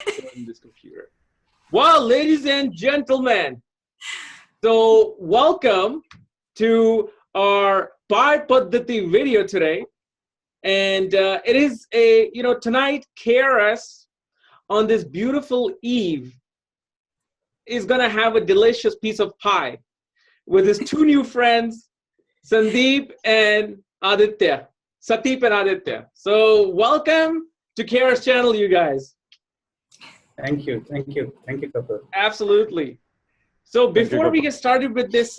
on this computer. Well, ladies and gentlemen, so welcome to our PI Padathhi video today. And it is tonight KRS on this beautiful eve is going to have a delicious piece of pie with his two new friends, Sandeep and Aditya. Sateep and Aditya. So welcome to KRSchannel, you guys. Thank you, Kapiel. Absolutely. So before we get started with this,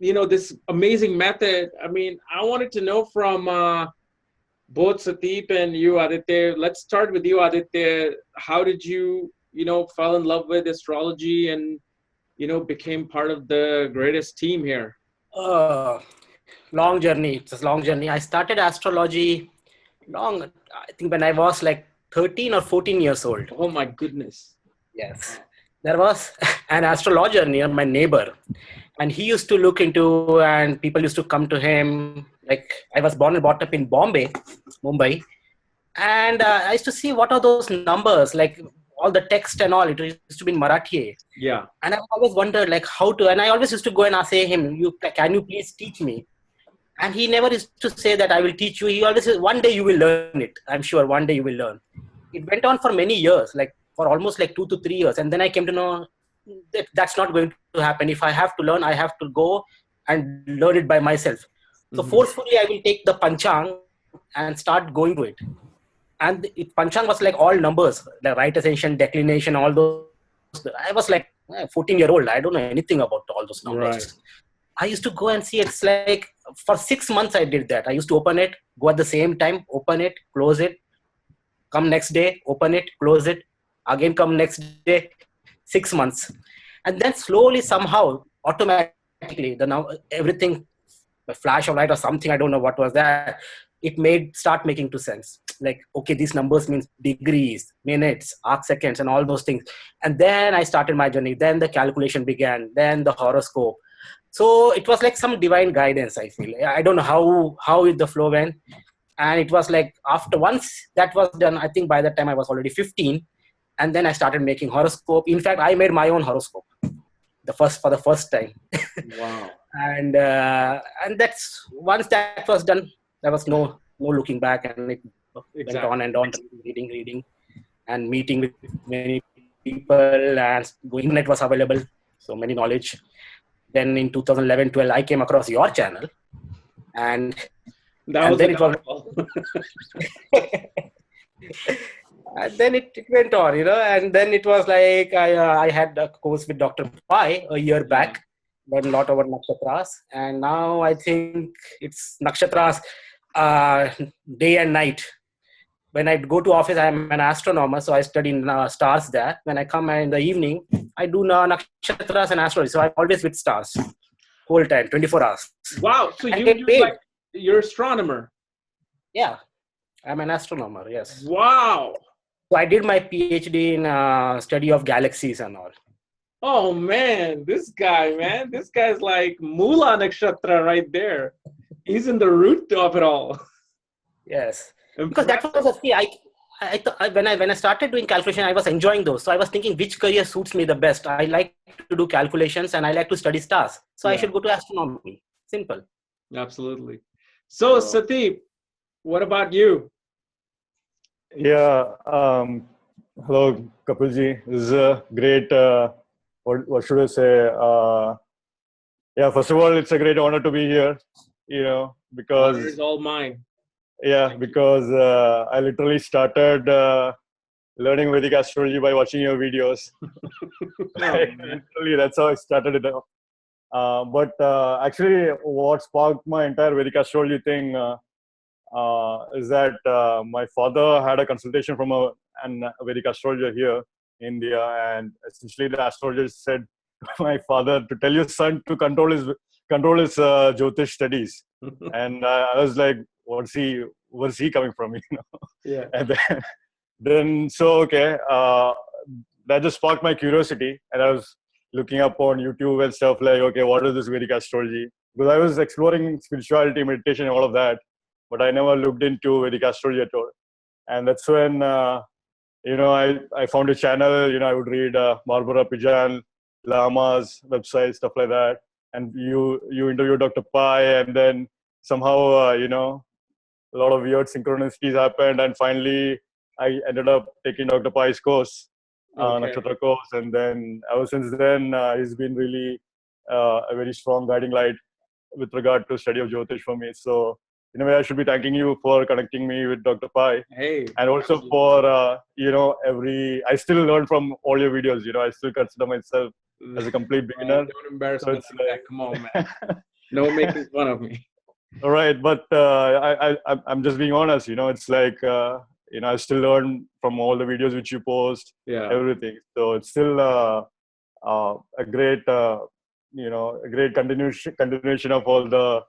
this amazing method, I mean, I wanted to know from both Sateep and you, Aditya. Let's start with you, Aditya. How did you, fall in love with astrology and, became part of the greatest team here? Long journey. It's a long journey. I started astrology I think when I was like 13 or 14 years old. Oh my goodness. Yes. There was an astrologer near my neighbor, and he used to look into, and people used to come to him. Like, I was born and brought up in Mumbai, and I used to see what are those numbers, like all the text and all. It used to be in Marathi. Yeah. And I always wondered like how to, and I always used to go and ask him, can you please teach me? And he never used to say that I will teach you. He always says, one day you will learn it. I'm sure one day you will learn. It went on for many years, like for almost like 2 to 3 years. And then I came to know that that's not going to happen. If I have to learn, I have to go and learn it by myself. So forcefully, I will take the Panchang and start going to it. And Panchang was like all numbers, the right ascension, declination, all those. I was like 14-year-old. I don't know anything about all those numbers. Right. I used to go and see. It's like for 6 months I did that. I used to open it, go at the same time, open it, close it, come next day, open it, close it, again come next day, 6 months. And then slowly somehow, automatically, everything, a flash of light or something, I don't know what was that, it start making to sense. Like, okay, these numbers means degrees, minutes, arc seconds, and all those things. And then I started my journey. Then the calculation began, then the horoscope. So it was like some divine guidance, I feel. I don't know how the flow went. And it was like after once that was done, I think by that time I was already 15. And then I started making horoscope. In fact, I made my own horoscope for the first time. Wow. And that's once that was done, there was no looking back, and it went on and on, reading and meeting with many people, and internet was available, so many knowledge. Then in 2011-12, I came across your channel, and then it was, and then it went on, and then it was like I had a course with Dr. Pai a year back, learned a lot about nakshatras, and now I think it's nakshatras day and night. When I go to office, I'm an astronomer, so I study stars there. When I come in the evening, I do nakshatras and astrology. So I'm always with stars, whole time, 24 hours. Wow! So you're astronomer. Yeah, I'm an astronomer. Yes. Wow! So I did my PhD in study of galaxies and all. Oh man, this guy's like Mula Nakshatra right there. He's in the root of it all. Yes. Because that was when I started doing calculation, I was enjoying those. So I was thinking which career suits me the best. I like to do calculations and I like to study stars. So I should go to astronomy. Simple. Absolutely. So Sateep, what about you? Yeah. Hello, Kapilji. This is a great. What should I say? Yeah. First of all, it's a great honor to be here. Because honor is all mine. Yeah, because I literally started learning Vedic astrology by watching your videos. Literally, that's how I started it. But actually, what sparked my entire Vedic astrology thing is that my father had a consultation from a Vedic astrologer here in India, and essentially the astrologer said to my father to tell your son to control his Jyotish studies. And I was like, where's he coming from? Yeah. And then okay, that just sparked my curiosity, and I was looking up on YouTube and stuff like, okay, what is this Vedic astrology? Because I was exploring spirituality, meditation, and all of that, but I never looked into Vedic astrology at all. And that's when I found a channel. I would read Barbara Pijan, Lama's website, stuff like that. And you interview Dr. Pai, and then somehow, a lot of weird synchronicities happened. And finally, I ended up taking Dr. Pai's course, Nakshatra course. And then ever since then, he's been really a very strong guiding light with regard to study of Jyotish for me. So in a way, I should be thanking you for connecting me with Dr. Pai. Hey. And also for, I still learn from all your videos. I still consider myself as a complete beginner. Don't embarrass So me like that. Come on, man. No making fun of me. All right. But I'm just being honest. It's like, I still learn from all the videos which you post, everything. So it's still a great, a great continuation of all the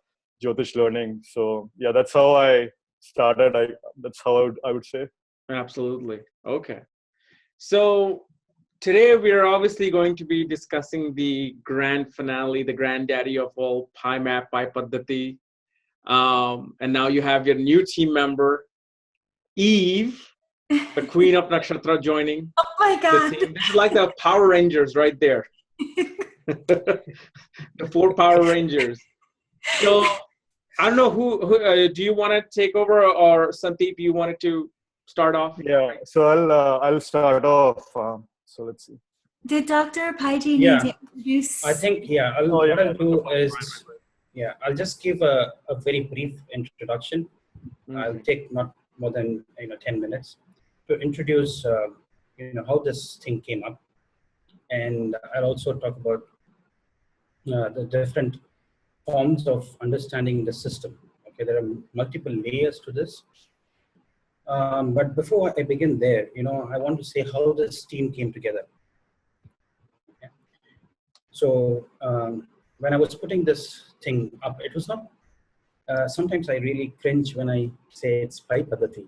Jyotish learning. So yeah, that's how I started. That's how I would say. Absolutely. Okay. So today we are obviously going to be discussing the grand finale, the granddaddy of all PI map, PI Padathhi. And now you have your new team member, Eve, the queen of nakshatra, joining. Oh my God. The team. This is like the Power Rangers right there. The 4 Power Rangers. So I don't know who do you want to take over, or Sandeep, you wanted to start off? Yeah, so I'll start off. So let's see. Did Dr. Paiji need to introduce? I think, what I'll do is, I'll just give a very brief introduction. I'll take not more than 10 minutes to introduce how this thing came up, and I'll also talk about the different forms of understanding the system. Okay, there are multiple layers to this. But before I begin there, I want to say how this team came together. Okay. So when I was putting this thing up, it was not. Sometimes I really cringe when I say it's PI Padathhi.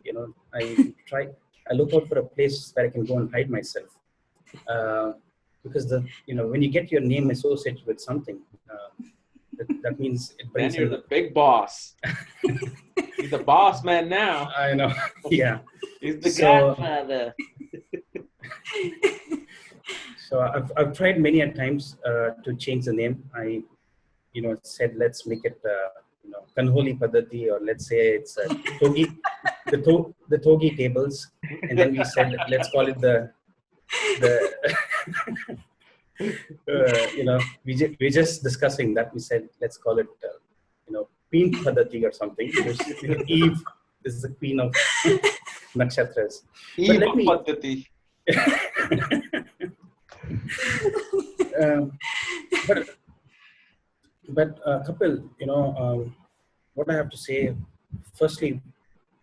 I look out for a place where I can go and hide myself, because when you get your name associated with something. That means it brings. Man, you're the big boss. He's the boss man now. I know. Yeah. He's the godfather. So I've tried many a times to change the name. I, said let's make it Kanholi Paddathi, or let's say it's Togi, the Togi tables, and then we said let's call it the. We're just discussing that. We said let's call it Queen Paddathi or something. Eve is the queen of nakshatras. Eve of Paddathi. But Kapil, what I have to say, firstly,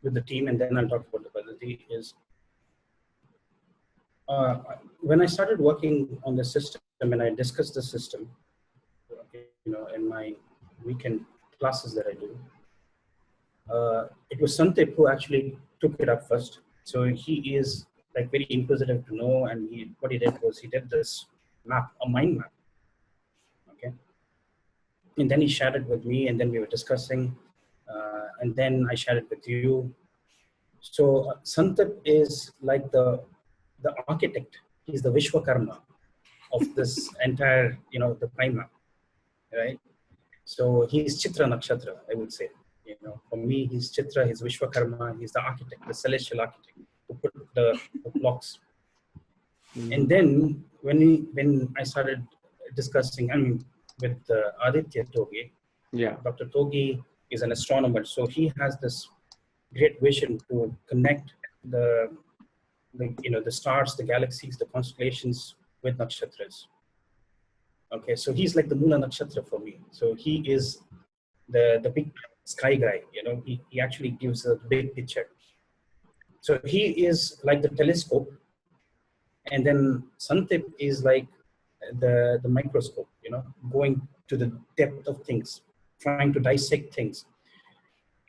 with the team, and then I'll talk about the Paddathi, is when I started working on the system and I discussed the system, in my weekend classes that I do, it was Santip who actually took it up first. So he is like very inquisitive to know, and what he did was he did this map, a mind map. Okay, and then he shared it with me, and then we were discussing, and then I shared it with you. So Santip is like the architect. He's the Vishwakarma of this entire, the prime map, right? So he's Chitra Nakshatra, I would say. For me, he's Chitra, he's Vishwakarma, he's the architect, the celestial architect who put the blocks. And then when I started discussing, with Aditya Togi, Dr. Togi is an astronomer, so he has this great vision to connect the stars, the galaxies, the constellations with nakshatras. Okay, so he's like the Mula Nakshatra for me. So he is the big sky guy, he actually gives a big picture. So he is like the telescope, and then Santip is like the microscope, going to the depth of things, trying to dissect things.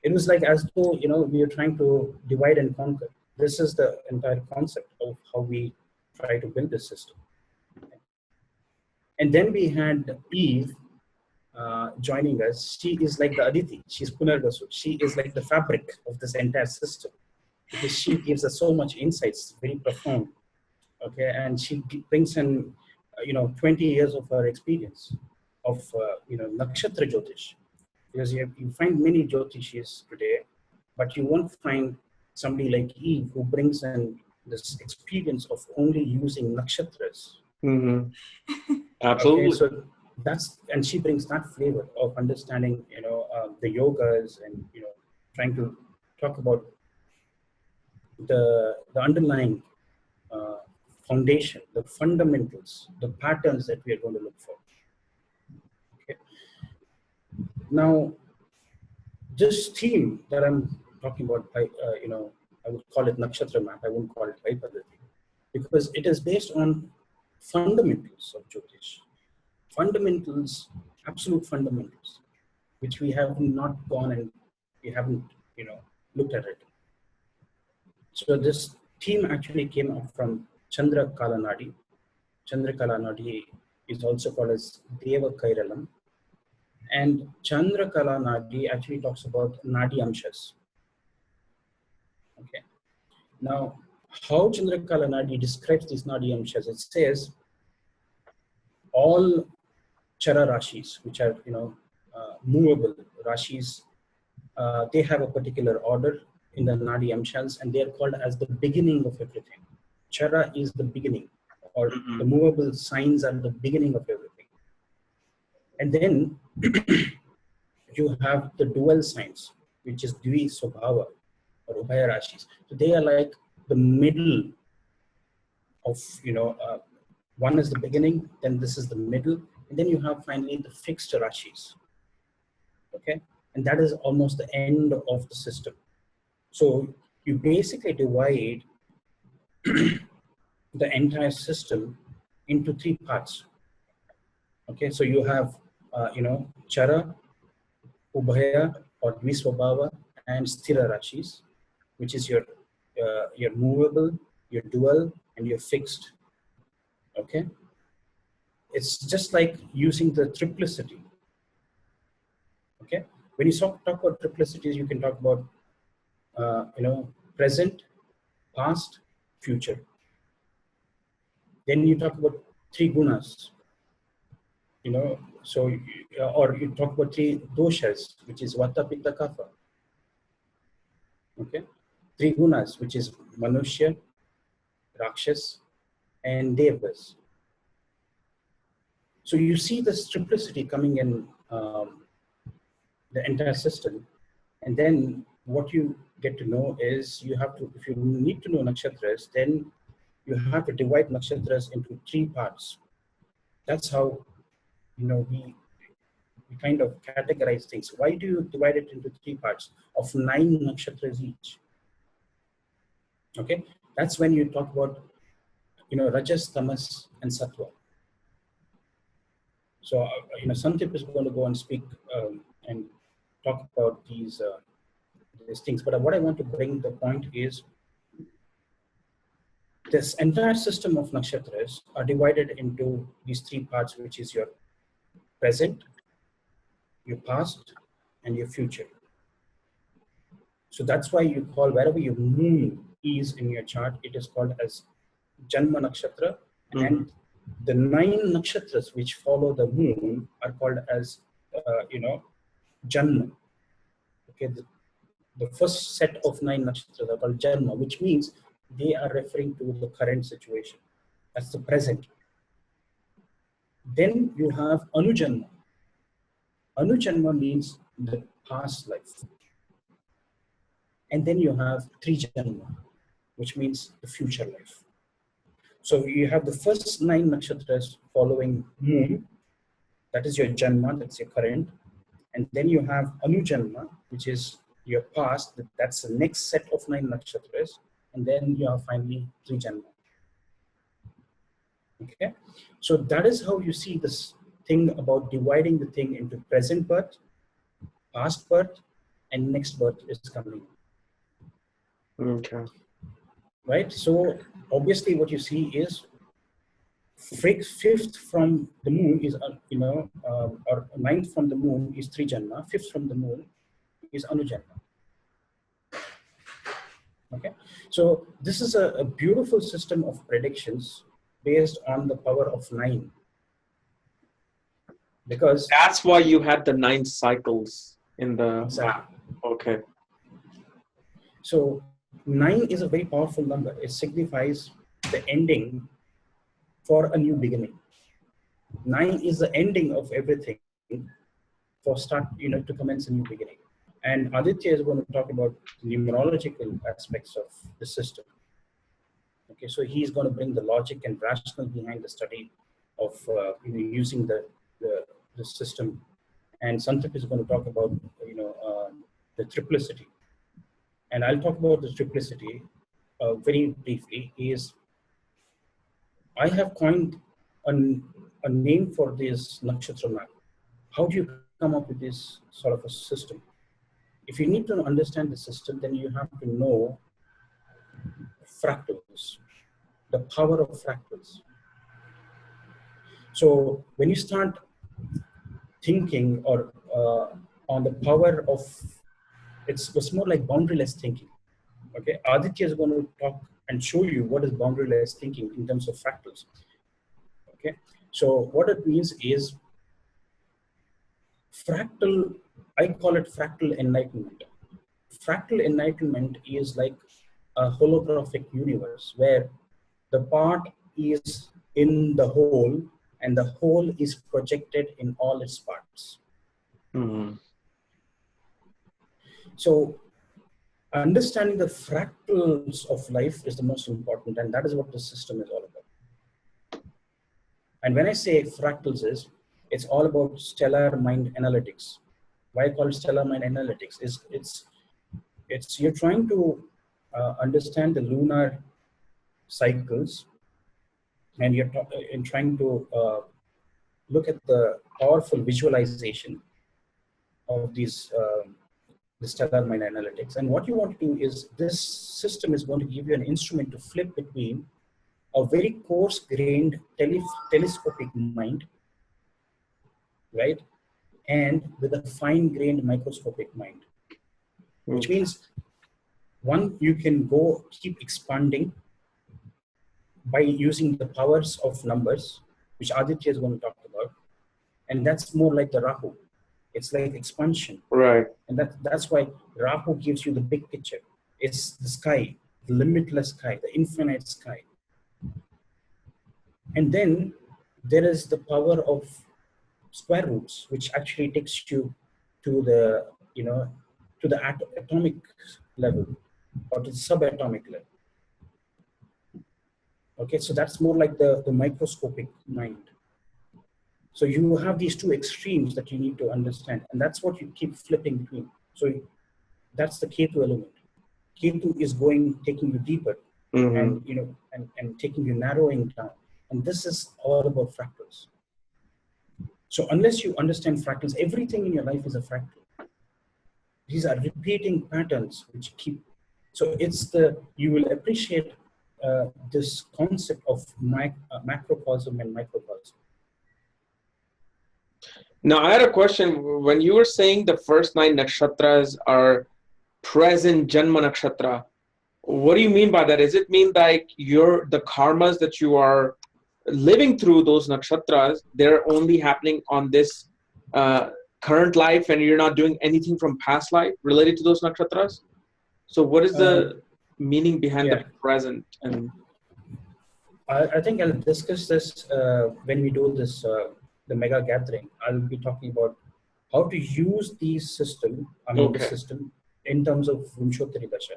It was like as though, we are trying to divide and conquer. This is the entire concept of how we try to build this system. And then we had Eve joining us. She is like the Aditi. She's Punarvasu. She is like the fabric of this entire system. because she gives us so much insights, very profound. Okay, and she brings in, 20 years of her experience of, nakshatra Jyotish. Because you find many Jyotishis today, but you won't find somebody like Eve who brings in this experience of only using nakshatras. Mm-hmm. Absolutely. Okay, so and she brings that flavor of understanding, the yogas and, trying to talk about the underlying foundation, the fundamentals, the patterns that we are going to look for. Okay. Now, this theme that I'm talking about, I would call it nakshatra map. I wouldn't call it PI Padathhi, because it is based on fundamentals of Jyotish. Fundamentals, absolute fundamentals, which we have not gone and we haven't, looked at it. So this theme actually came up from Chandra Kala Nadi. Chandra Kala Nadi is also called as Deva Kairalam. And Chandra Kala Nadi actually talks about Nadi Amshas. Okay. Now, how Chandra Kala Nadi describes these Nadi Amshas, it says all Chara Rashis, which are, movable Rashis, they have a particular order in the Nadi Amshas, and they are called as the beginning of everything. Chara is the beginning, or the movable signs are the beginning of everything. And then you have the dual signs, which is Dvi Swabhava or Ubhaya Rashis. So they are like the middle of, one is the beginning, then this is the middle, and then you have finally the fixed Rashis. Okay, and that is almost the end of the system. So you basically divide the entire system into 3 parts. Okay, so you have, Chara, Ubhaya or Dviswabhava, and Sthira Rashis, which is your movable, your dual, and your fixed. Okay, it's just like using the triplicity. Okay, when you talk about triplicities, you can talk about, present, past, future. Then you talk about 3 gunas, so, or you talk about 3 doshas, which is Vata, Pitta, Kapha. Okay, 3 gunas, which is Manushya, Rakshas, and Devas. So you see this triplicity coming in the entire system. And then what you get to know is you have to, if you need to know nakshatras, then you have to divide nakshatras into 3 parts. That's how, we kind of categorize things. Why do you divide it into 3 parts of 9 nakshatras each? Okay, that's when you talk about, Rajas, Tamas, and Sattva. So, Santip is going to go and speak and talk about these things. But what I want to bring the point is, this entire system of nakshatras are divided into these 3 parts, which is your present, your past, and your future. So that's why you call wherever your moon is in your chart, it is called as Janma Nakshatra, and the 9 nakshatras which follow the moon are called as, Janma. Okay, the first set of 9 nakshatras are called Janma, which means they are referring to the current situation. That's the present. Then you have Anujanma. Anujanma means the past life. And then you have Trijanma, which means the future life. So you have the first 9 nakshatras following moon. That is your Janma, that's your current. And then you have Anujanma, which is your past. That's the next set of 9 nakshatras. And then you have finally Trijanma. Okay, so that is how you see this thing about dividing the thing into present birth, past birth, and next birth is coming. Okay. Right, so obviously what you see is 5th from the moon is, or 9th from the moon is Trijanma, 5th from the moon is Anujanma. Okay, so this is a beautiful system of predictions based on the power of 9. Because that's why you had the 9 cycles in the exactly. map. Okay. So 9 is a very powerful number. It signifies the ending for a new beginning. 9 is the ending of everything for start, to commence a new beginning. And Aditya is going to talk about the numerological aspects of the system. Okay, so he's going to bring the logic and rationale behind the study of using the system. And Santip is going to talk about the triplicity. And I'll talk about the triplicity very briefly. I have coined a name for this nakshatra map. How do you come up with this sort of a system? If you need to understand the system, then you have to know fractals, the power of fractals. So when you start thinking or on the power of, it's more like boundaryless thinking. Okay, Aditya is going to talk and show you what is boundaryless thinking in terms of fractals. Okay, so what it means is fractal, I call it fractal enlightenment. Fractal enlightenment is like a holographic universe where the part is in the whole and the whole is projected in all its parts. Mm-hmm. So understanding the fractals of life is the most important, and that is what the system is all about. And when I say fractals it's all about stellar mind analytics. Why I call it stellar mind analytics is it's you're trying to understand the lunar cycles, and you're trying to look at the powerful visualization of these the stellar mind analytics. And what you want to do is this system is going to give you an instrument to flip between a very coarse-grained telescopic mind, right, and with a fine-grained microscopic mind, which means one, you can go keep expanding by using the powers of numbers, which Aditya is going to talk about, and that's more like the Rahu. It's like expansion, right? And that's why Rahu gives you the big picture. It's the sky, the limitless sky, the infinite sky. And then there is the power of square roots, which actually takes you to the, to the atomic level or to the subatomic level. Okay, so that's more like the microscopic mind. So you have these two extremes that you need to understand, and that's what you keep flipping between. So that's the Ketu element. Ketu is taking you deeper, and and taking you narrowing down. And this is all about fractals. So unless you understand fractals, everything in your life is a fractal. These are repeating patterns which keep. So you will appreciate this concept of macrocosm and microcosm. Now, I had a question. When you were saying the first 9 nakshatras are present Janma nakshatra, what do you mean by that? Does it mean like the karmas that you are living through those nakshatras, they're only happening on this current life and you're not doing anything from past life related to those nakshatras? So what is the meaning behind the present? And I think I'll discuss this when we do this the mega gathering. I'll be talking about how to use the system in terms of Vimshottari Dasha.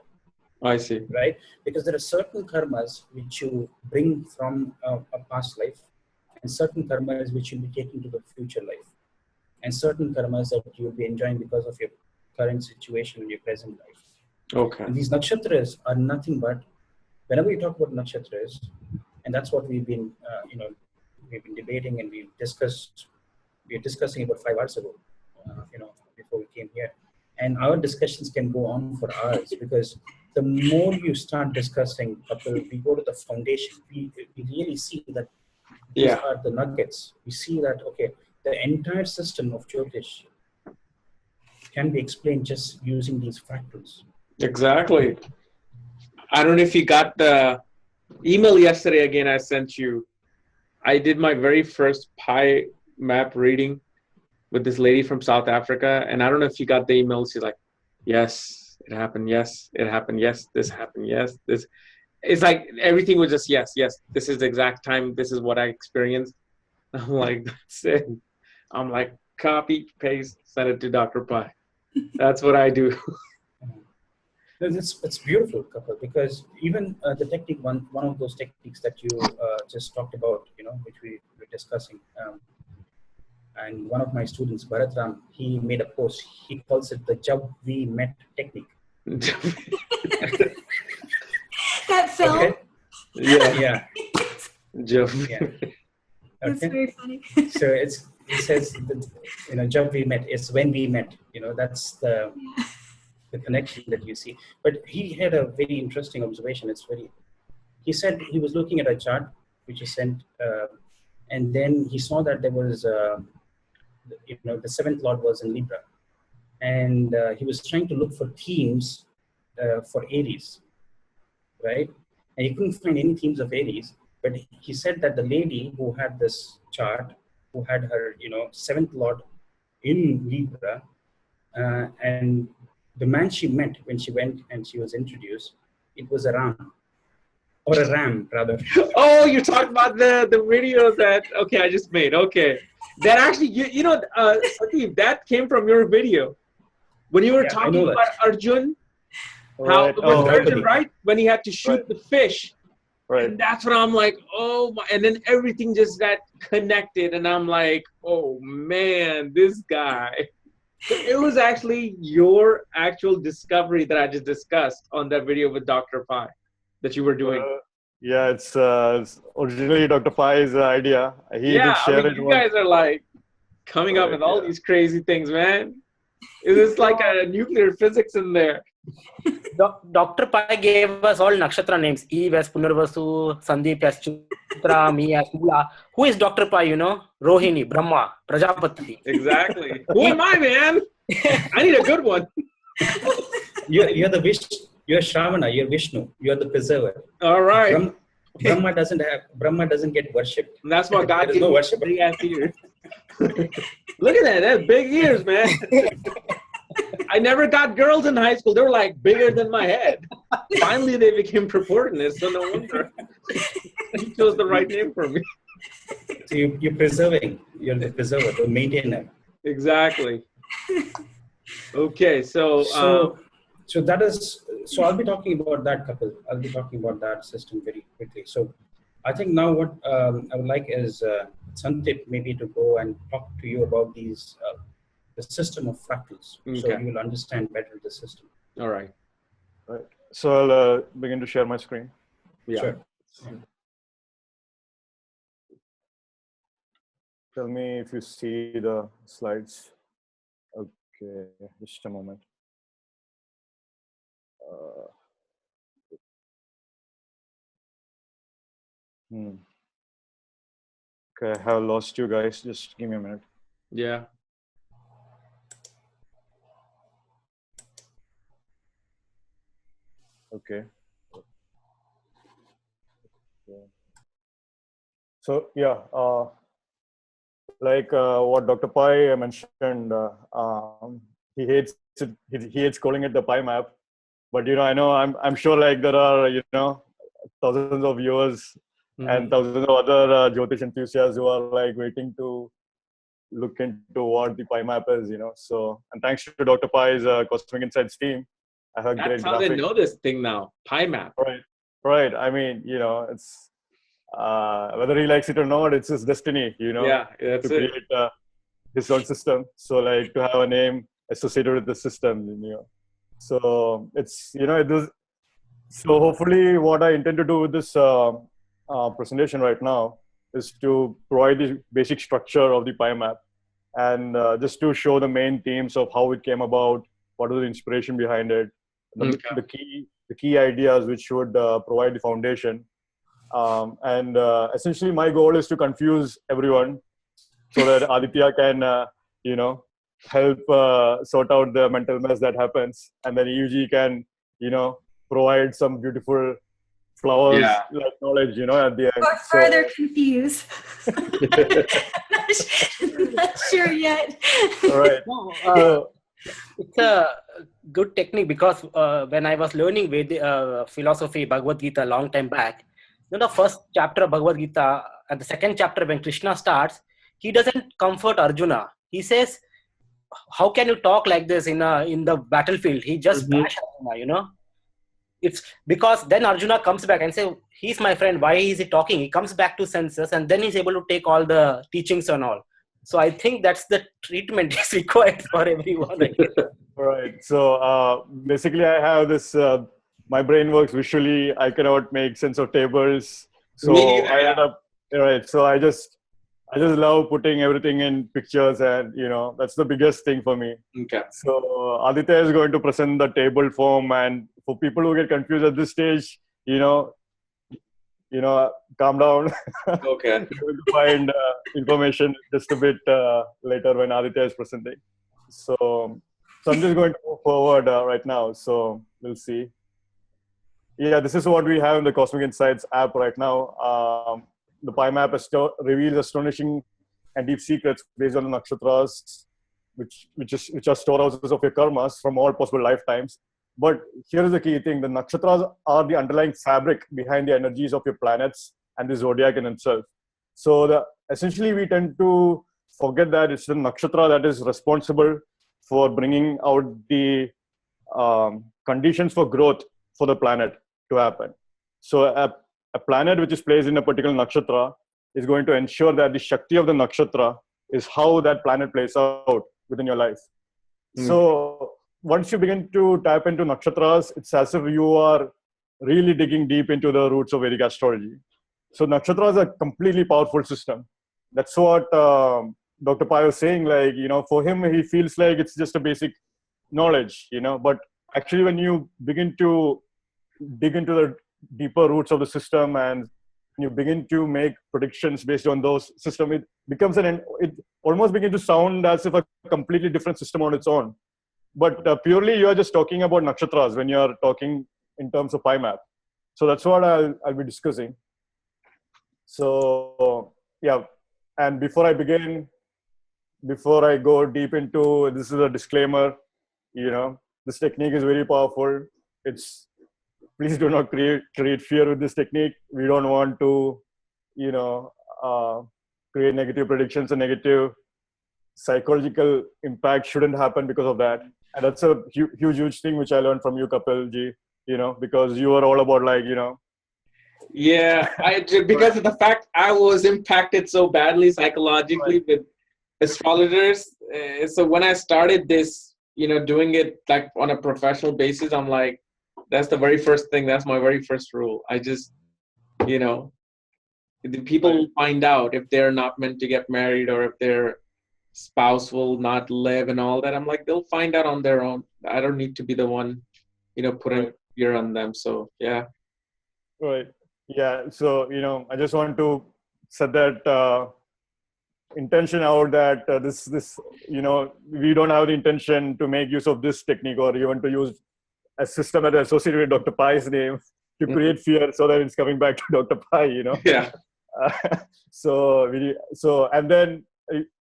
I see. Right? Because there are certain karmas which you bring from a past life, and certain karmas which you'll be taking to the future life, and certain karmas that you'll be enjoying because of your current situation in your present life. Okay. And these nakshatras are nothing but, whenever you talk about nakshatras, and that's what we've been, we've been debating and we're discussing about 5 hours ago, before we came here. And our discussions can go on for hours, because the more you start discussing, we go to the foundation, we really see that these are the nuggets. We see that, okay, the entire system of Jyotish can be explained just using these fractals. Exactly. I don't know if you got the email yesterday again I sent you. I did my very first PI map reading with this lady from South Africa, and I don't know if you got the email. She's like, yes, it happened. Yes, it happened. Yes, this happened. Yes, this. It's like everything was just yes, yes. This is the exact time. This is what I experienced. I'm like, that's it. I'm like, copy, paste, send it to Dr. Pi. That's what I do. It's beautiful, Kapil, because even the technique, one of those techniques that you just talked about, which we were discussing, and one of my students, Bharatram, he made a post. He calls it the Jab We Met technique. That film. Okay? Yeah. Yeah. That's Okay. very funny. So it says that, Jab We Met is when we met. That's the connection that you see. But he had a very interesting observation. He said he was looking at a chart which he sent, and then he saw that there was, the seventh lord was in Libra, and he was trying to look for themes for Aries, right? And he couldn't find any themes of Aries. But he said that the lady who had this chart, who had her, seventh lord in Libra, and the man she met when she went and she was introduced, it was a ram, or a ram rather. Oh, you're talking about the video that I just made. Okay, that actually Satif, that came from your video when you were talking about Arjun. How it was Arjun, right? When he had to shoot the fish. Right. And that's when I'm like, oh my, and then everything just got connected, and I'm like, oh man, this guy. It was actually your actual discovery that I just discussed on that video with Dr. Pi that you were doing. Yeah, it's originally Dr. Pi's idea. He did share it. You guys are like coming up with all these crazy things, man. It's like a nuclear physics in there. Dr. Pi gave us all nakshatra names. Eve as Punarvasu, Sandeep as Chitra, me as Mula. Who is Dr. Pi, Rohini, Brahma, Prajapati. Exactly. Who am I, man? I need a good one. You're the you're Shravana, you're Vishnu, you're the preserver. All right. Brahma doesn't get worshipped. And that's why God gives no worship. big ass ears. Look at that. That's big ears, man. I never got girls in high school. They were like bigger than my head. Finally, they became proportionists, so no wonder. You chose the right name for me. So you're preserving. You're the preserver, the maintainer. Exactly. Okay, so that is. So I'll be talking about that couple. I'll be talking about that system very quickly. So I think now what I would like is Santip maybe to go and talk to you about these. The system of fractals, so you will understand better the system. All right. So I'll begin to share my screen. Yeah. Sure. Tell me if you see the slides. Okay, just a moment. Okay, I have lost you guys. Just give me a minute. Yeah. Okay. So yeah, like what Dr. Pai mentioned, he hates it, he hates calling it the Pi map. But I know I'm sure like there are thousands of viewers and thousands of other Jyotish enthusiasts who are like waiting to look into what the Pi map is. So, and thanks to Dr. Pai's Cosmic Insights team. That's how they know this thing now, Pi map. Right. I mean, it's whether he likes it or not, it's his destiny. Yeah, that's to create his own system. So, like to have a name associated with the system. So it's it is. So hopefully, what I intend to do with this presentation right now is to provide the basic structure of the Pi map, and just to show the main themes of how it came about, what was the inspiration behind it. The key ideas which should provide the foundation, and essentially my goal is to confuse everyone so that Aditya can help sort out the mental mess that happens, and then EUG can provide some beautiful flowers like knowledge, at the end. Or further confused. Not sure yet. Right. No, it's a good technique because when I was learning philosophy, Bhagavad Gita, a long time back, the first chapter of Bhagavad Gita and the second chapter when Krishna starts, he doesn't comfort Arjuna. He says, how can you talk like this in the battlefield? He just bashed Arjuna, It's because then Arjuna comes back and says, he's my friend, why is he talking? He comes back to senses and then he's able to take all the teachings and all. So I think that's the treatment is required for everyone. Right. So basically I have this, my brain works visually. I cannot make sense of tables. So I end up, right. So I just love putting everything in pictures and, that's the biggest thing for me. Okay. So Adita is going to present the table form, and for people who get confused at this stage, calm down. Okay. You're going to find information just a bit later when Adita is presenting. So I'm just going to move forward right now. So we'll see. Yeah, this is what we have in the Cosmic Insights app right now. The PI map reveals astonishing and deep secrets based on the nakshatras, which are storehouses of your karmas from all possible lifetimes. But here is the key thing: the nakshatras are the underlying fabric behind the energies of your planets and the zodiac in itself. So essentially, we tend to forget that it's the nakshatra that is responsible for bringing out the conditions for growth for the planet to happen. So a planet which is placed in a particular nakshatra is going to ensure that the Shakti of the nakshatra is how that planet plays out within your life. So once you begin to tap into nakshatras, it's as if you are really digging deep into the roots of Vedic astrology. So nakshatras are a completely powerful system. That's what Dr. Pai was saying, for him, he feels like it's just a basic knowledge, but actually when you begin to dig into the deeper roots of the system and you begin to make predictions based on those systems, it becomes it almost begins to sound as if a completely different system on its own. But purely you are just talking about nakshatras when you are talking in terms of PI map. So that's what I'll be discussing. So yeah, and before I go deep into, this is a disclaimer, this technique is very powerful. Please do not create fear with this technique. We don't want to, create negative predictions and negative psychological impact shouldn't happen because of that. And that's a huge thing which I learned from you, Kapiel ji, because you are all about Yeah, because of the fact I was impacted so badly psychologically with astrologers. So when I started this, doing it like on a professional basis, I'm like, that's the very first thing. That's my very first rule. I just, the people find out if they're not meant to get married or if their spouse will not live and all that. I'm like, they'll find out on their own. I don't need to be the one, putting fear on them. So, yeah. Right. Yeah. So, I just want to set that intention out that this, we don't have the intention to make use of this technique or even to use a system that is associated with Dr. Pai's name to create fear so that it's coming back to Dr. Pai, Yeah.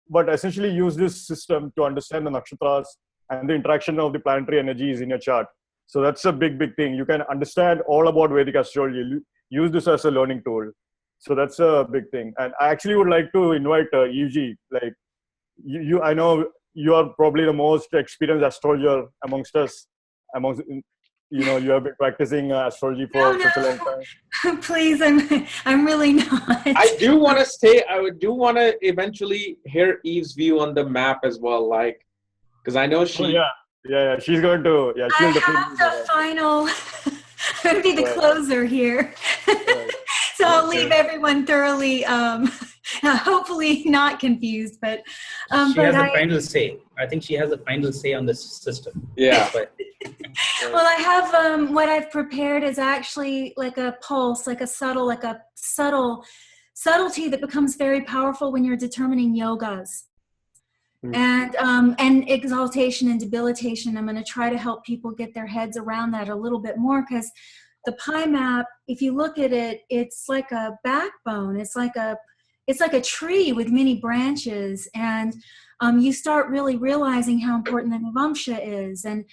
But essentially use this system to understand the nakshatras and the interaction of the planetary energies in your chart. So that's a big thing. You can understand all about Vedic astrology. Use this as a learning tool. So that's a big thing. And I actually would like to invite Yuji. Like I know you are probably the most experienced astrologer amongst us. You have been practicing astrology for such a long time. Please, I'm really not. I do want to eventually hear Eve's view on the map as well, because I know she. Oh, yeah. She's going to. Yeah, she'll have the final. I'm going to be the closer here. Right. So I'll leave everyone thoroughly, hopefully not confused, but. She has the final say. I think she has the final say on this system. Yeah. Well, I have what I've prepared is actually like a pulse, like a subtle subtlety that becomes very powerful when you're determining yogas. and exaltation and debilitation. I'm going to try to help people get their heads around that a little bit more, because the PI map, if you look at it, it's like a backbone. It's like a tree with many branches, and you start really realizing how important the Navamsha is, and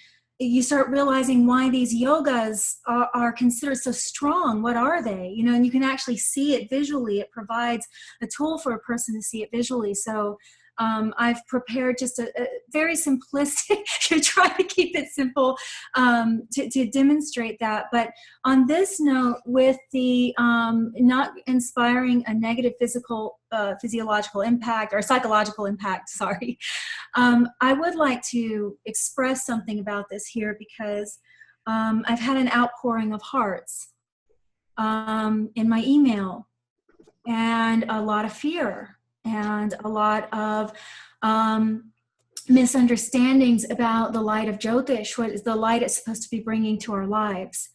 you start realizing why these yogas are considered so strong. What are they? You know, and you can actually see it visually. It provides a tool for a person to see it visually. So I've prepared just a very simplistic, to try to keep it simple, to demonstrate that. But on this note, with the not inspiring a negative physiological impact, or psychological impact, sorry, I would like to express something about this here, because I've had an outpouring of hearts in my email, and a lot of fear, and a lot of misunderstandings about the light of Jyotish, what is the light it's supposed to be bringing to our lives.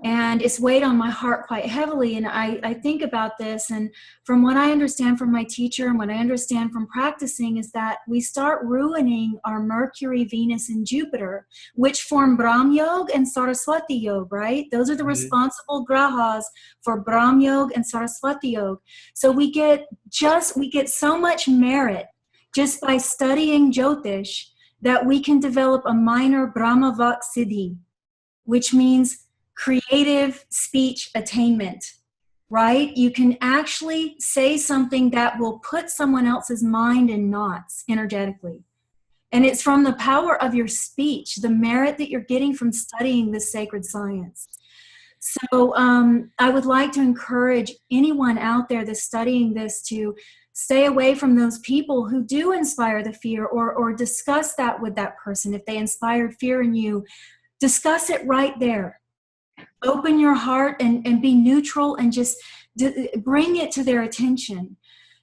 And it's weighed on my heart quite heavily. And I think about this, and from what I understand from my teacher and what I understand from practicing, is that we start ruining our Mercury, Venus, and Jupiter, which form Brahm Yoga and Saraswati Yoga, right? Those are the responsible grahas for Brahm Yoga and Saraswati Yoga. So we get so much merit just by studying Jyotish, that we can develop a minor Brahma Vak Siddhi, which means creative speech attainment, right? You can actually say something that will put someone else's mind in knots energetically. And it's from the power of your speech, the merit that you're getting from studying this sacred science. So I would like to encourage anyone out there that's studying this to stay away from those people who do inspire the fear, or discuss that with that person. If they inspired fear in you, discuss it right there. Open your heart and be neutral, and just bring it to their attention.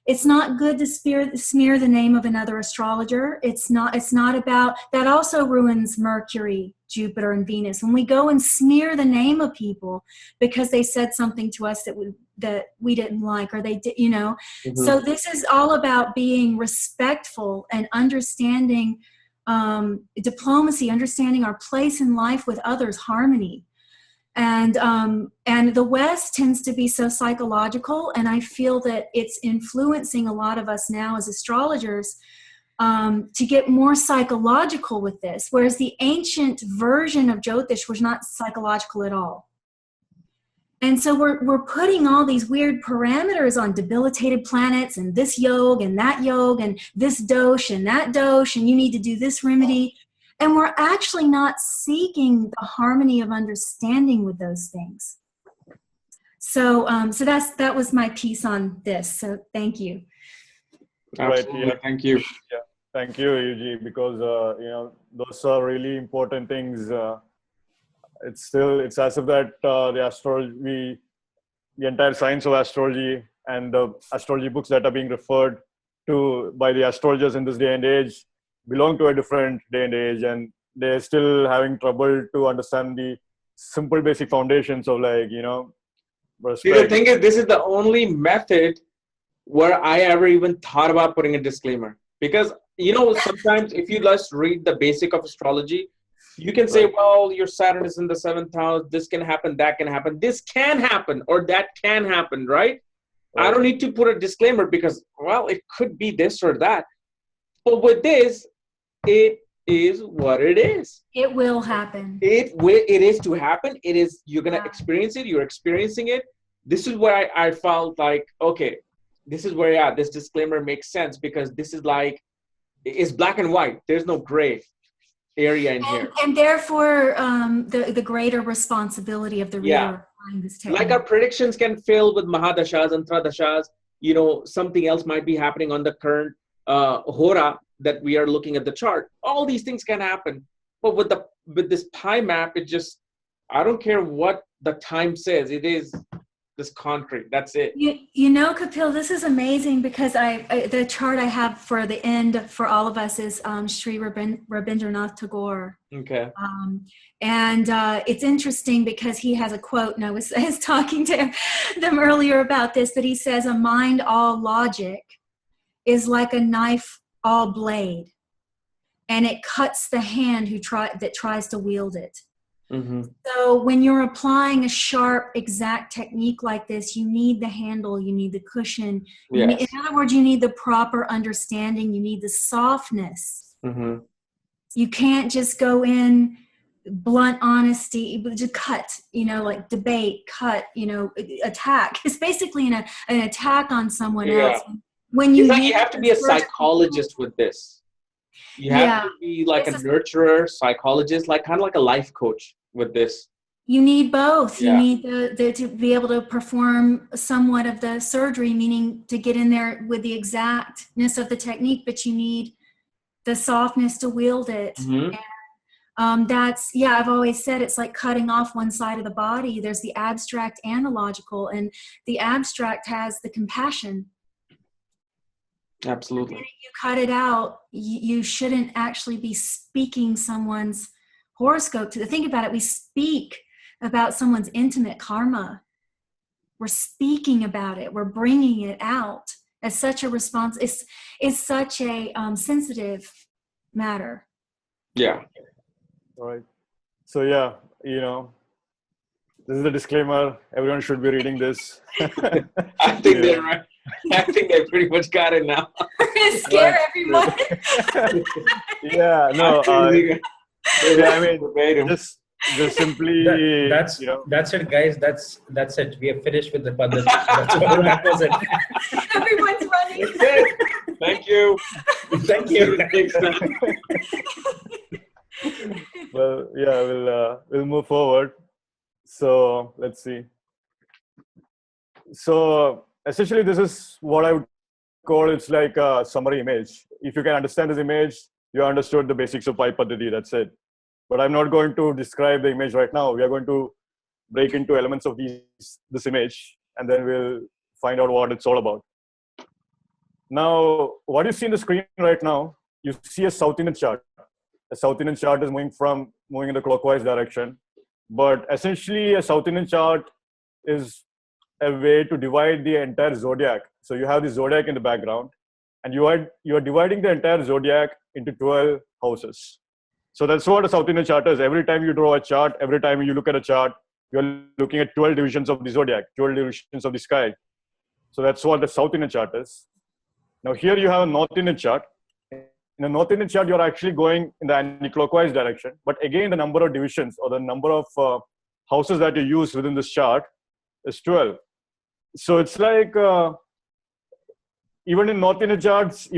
It's not good to smear the name of another astrologer. It's not about that. Also ruins Mercury, Jupiter, and Venus. When we go and smear the name of people because they said something to us that we didn't like, or they did, you know. So this is all about being respectful and understanding diplomacy, understanding our place in life with others, harmony. And the West tends to be so psychological, and I feel that it's influencing a lot of us now as astrologers to get more psychological with this, whereas the ancient version of Jyotish was not psychological at all. And so we're putting all these weird parameters on debilitated planets, and this yoga and that yoga, and this dosh and that dosh, and you need to do this remedy. And we're actually not seeking the harmony of understanding with those things. So that was my piece on this. So thank you. Absolutely. Right. Yeah. Thank you. Yeah. Thank you, Yuji, because those are really important things. It's as if that the astrology, the entire science of astrology, and the astrology books that are being referred to by the astrologers in this day and age belong to a different day and age, and they're still having trouble to understand the simple basic foundations of, like, respect. See, the thing is, this is the only method where I ever even thought about putting a disclaimer, because sometimes if you just read the basic of astrology, you can say, well, your Saturn is in the 7th house, this can happen, that can happen, this can happen, or that can happen, right? I don't need to put a disclaimer because, well, it could be this or that. But with this, it is what it is. It will happen. It is to happen. It is, you're going to experience it. You're experiencing it. This is where I felt like, okay, this is where, this disclaimer makes sense, because this is like, it's black and white. There's no gray area in here. And therefore, the greater responsibility of the reader applying this technique. Like our predictions can fail with Mahadashas and Tradashas. Something else might be happening on the current hora that we are looking at the chart. All these things can happen. But with this PI map, it just, I don't care what the time says. It is this concrete. That's it. Kapil, this is amazing, because the chart I have for the end for all of us is Sri Rabindranath Tagore. Okay. And it's interesting because he has a quote, and I was talking to them earlier about this, but he says, a mind all logic is like a knife all blade, and it cuts the hand that tries to wield it. Mm-hmm. So when you're applying a sharp, exact technique like this, you need the handle, you need the cushion. Yes. In other words, you need the proper understanding, you need the softness. Mm-hmm. You can't just go in blunt honesty, but just cut, like debate, cut, attack. It's basically an attack on someone else. When you you have to be a psychologist with this. You have to be like a nurturer, psychologist, kind of like a life coach with this. You need both. Yeah. You need to be able to perform somewhat of the surgery, meaning to get in there with the exactness of the technique, but you need the softness to wield it. Mm-hmm. And I've always said it's like cutting off one side of the body. There's the abstract and the logical, and the abstract has the compassion. Absolutely. And if you cut it out, you shouldn't actually be speaking someone's horoscope. Think about it. We speak about someone's intimate karma. We're speaking about it. We're bringing it out as such a response. It's such a sensitive matter. Yeah. All right. So yeah, this is the disclaimer. Everyone should be reading this. I think they're right. I think they pretty much got it now. Scare everyone. Yeah, no. Just simply. That's it, guys. That's it. We have finished with the Paddathi. That was it. Everyone's running. Okay. Thank you. Thank you. Well, yeah, we'll move forward. So let's see. So essentially, this is what I would call it's like a summary image. If you can understand this image, you understood the basics of PI Padathi. That's it. But I'm not going to describe the image right now. We are going to break into elements of this image, and then we'll find out what it's all about. Now, what you see in the screen right now, you see a South Indian chart. A South Indian chart is moving in the clockwise direction. But essentially, a South Indian chart is a way to divide the entire zodiac. So you have the zodiac in the background, and you are dividing the entire zodiac into 12 houses. So that's what a South Indian chart is. Every time you draw a chart, every time you look at a chart, you're looking at 12 divisions of the zodiac, 12 divisions of the sky. So that's what the South Indian chart is. Now here you have a North Indian chart. In a North Indian chart, you're actually going in the anti-clockwise direction. But again, the number of divisions or the number of houses that you use within this chart is 12. So it's like, even in North Indian charts,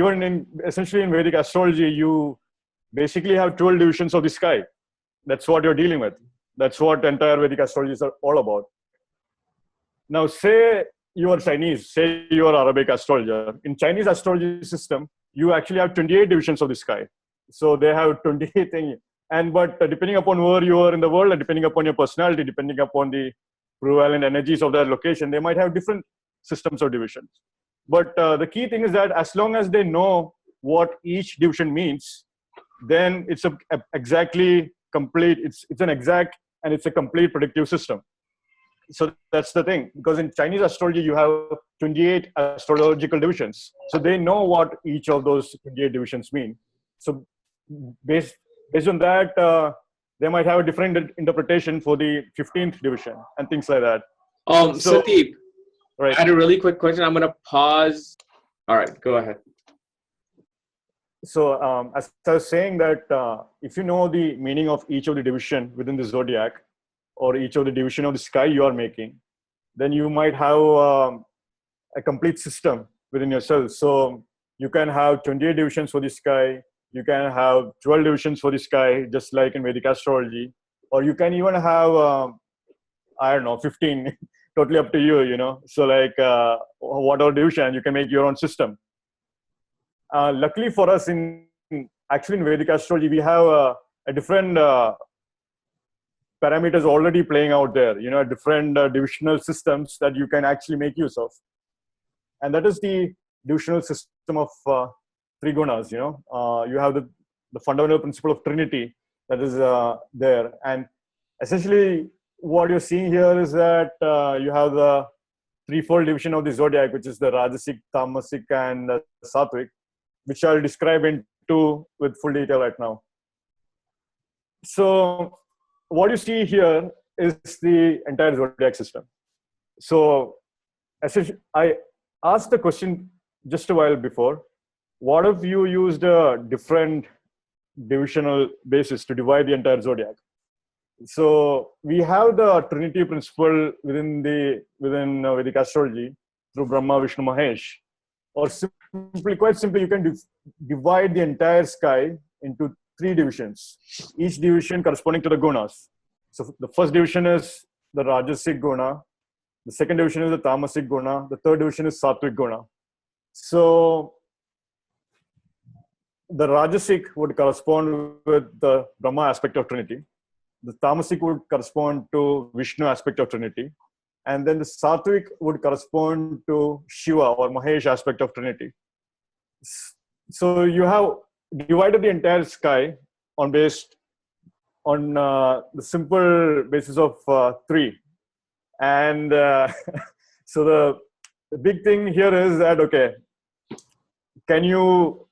essentially in Vedic astrology, you basically have 12 divisions of the sky. That's what you're dealing with. That's what entire Vedic astrology is all about. Now, say you are Chinese, say you are Arabic astrologer. In Chinese astrology system, you actually have 28 divisions of the sky. So they have 28 things. But depending upon where you are in the world, and depending upon your personality, depending upon the prevalent energies of that location, they might have different systems of divisions. But the key thing is that as long as they know what each division means, then it's exactly complete. It's an exact and it's a complete predictive system. So that's the thing, because in Chinese astrology, you have 28 astrological divisions. So they know what each of those 28 divisions mean. So based on that, they might have a different interpretation for the 15th division and things like that. Sandeep, right. I had a really quick question. I'm going to pause. All right, go ahead. So as I was saying that if you know the meaning of each of the division within the zodiac, or each of the division of the sky you are making, then you might have a complete system within yourself. So you can have 28 divisions for the sky, you can have 12 divisions for the sky, just like in Vedic astrology, or you can even have, 15, totally up to you, So like whatever division, you can make your own system. Luckily for us, actually in Vedic astrology, we have a different parameters already playing out there, different divisional systems that you can actually make use of. And that is the divisional system of three gunas, you have the fundamental principle of Trinity that is there. And essentially what you're seeing here is that you have the threefold division of the zodiac, which is the Rajasic, Tamasic, and Sattvic. which I'll describe into with full detail right now. So what you see here is the entire zodiac system. So essentially, I asked the question just a while before, what if you used a different divisional basis to divide the entire zodiac? So we have the Trinity principle within Vedic astrology through Brahma, Vishnu, Mahesh, or quite simply, you can divide the entire sky into 3 divisions, each division corresponding to the gunas. So the first division is the Rajasic guna, the second division is the Tamasic guna, the third division is Sattvic guna. So the Rajasic would correspond with the Brahma aspect of Trinity. The Tamasic would correspond to Vishnu aspect of Trinity. And then the Sattvic would correspond to Shiva or Mahesh aspect of Trinity. So you have divided the entire sky based on the simple basis of 3. And so the big thing here is that, okay, can you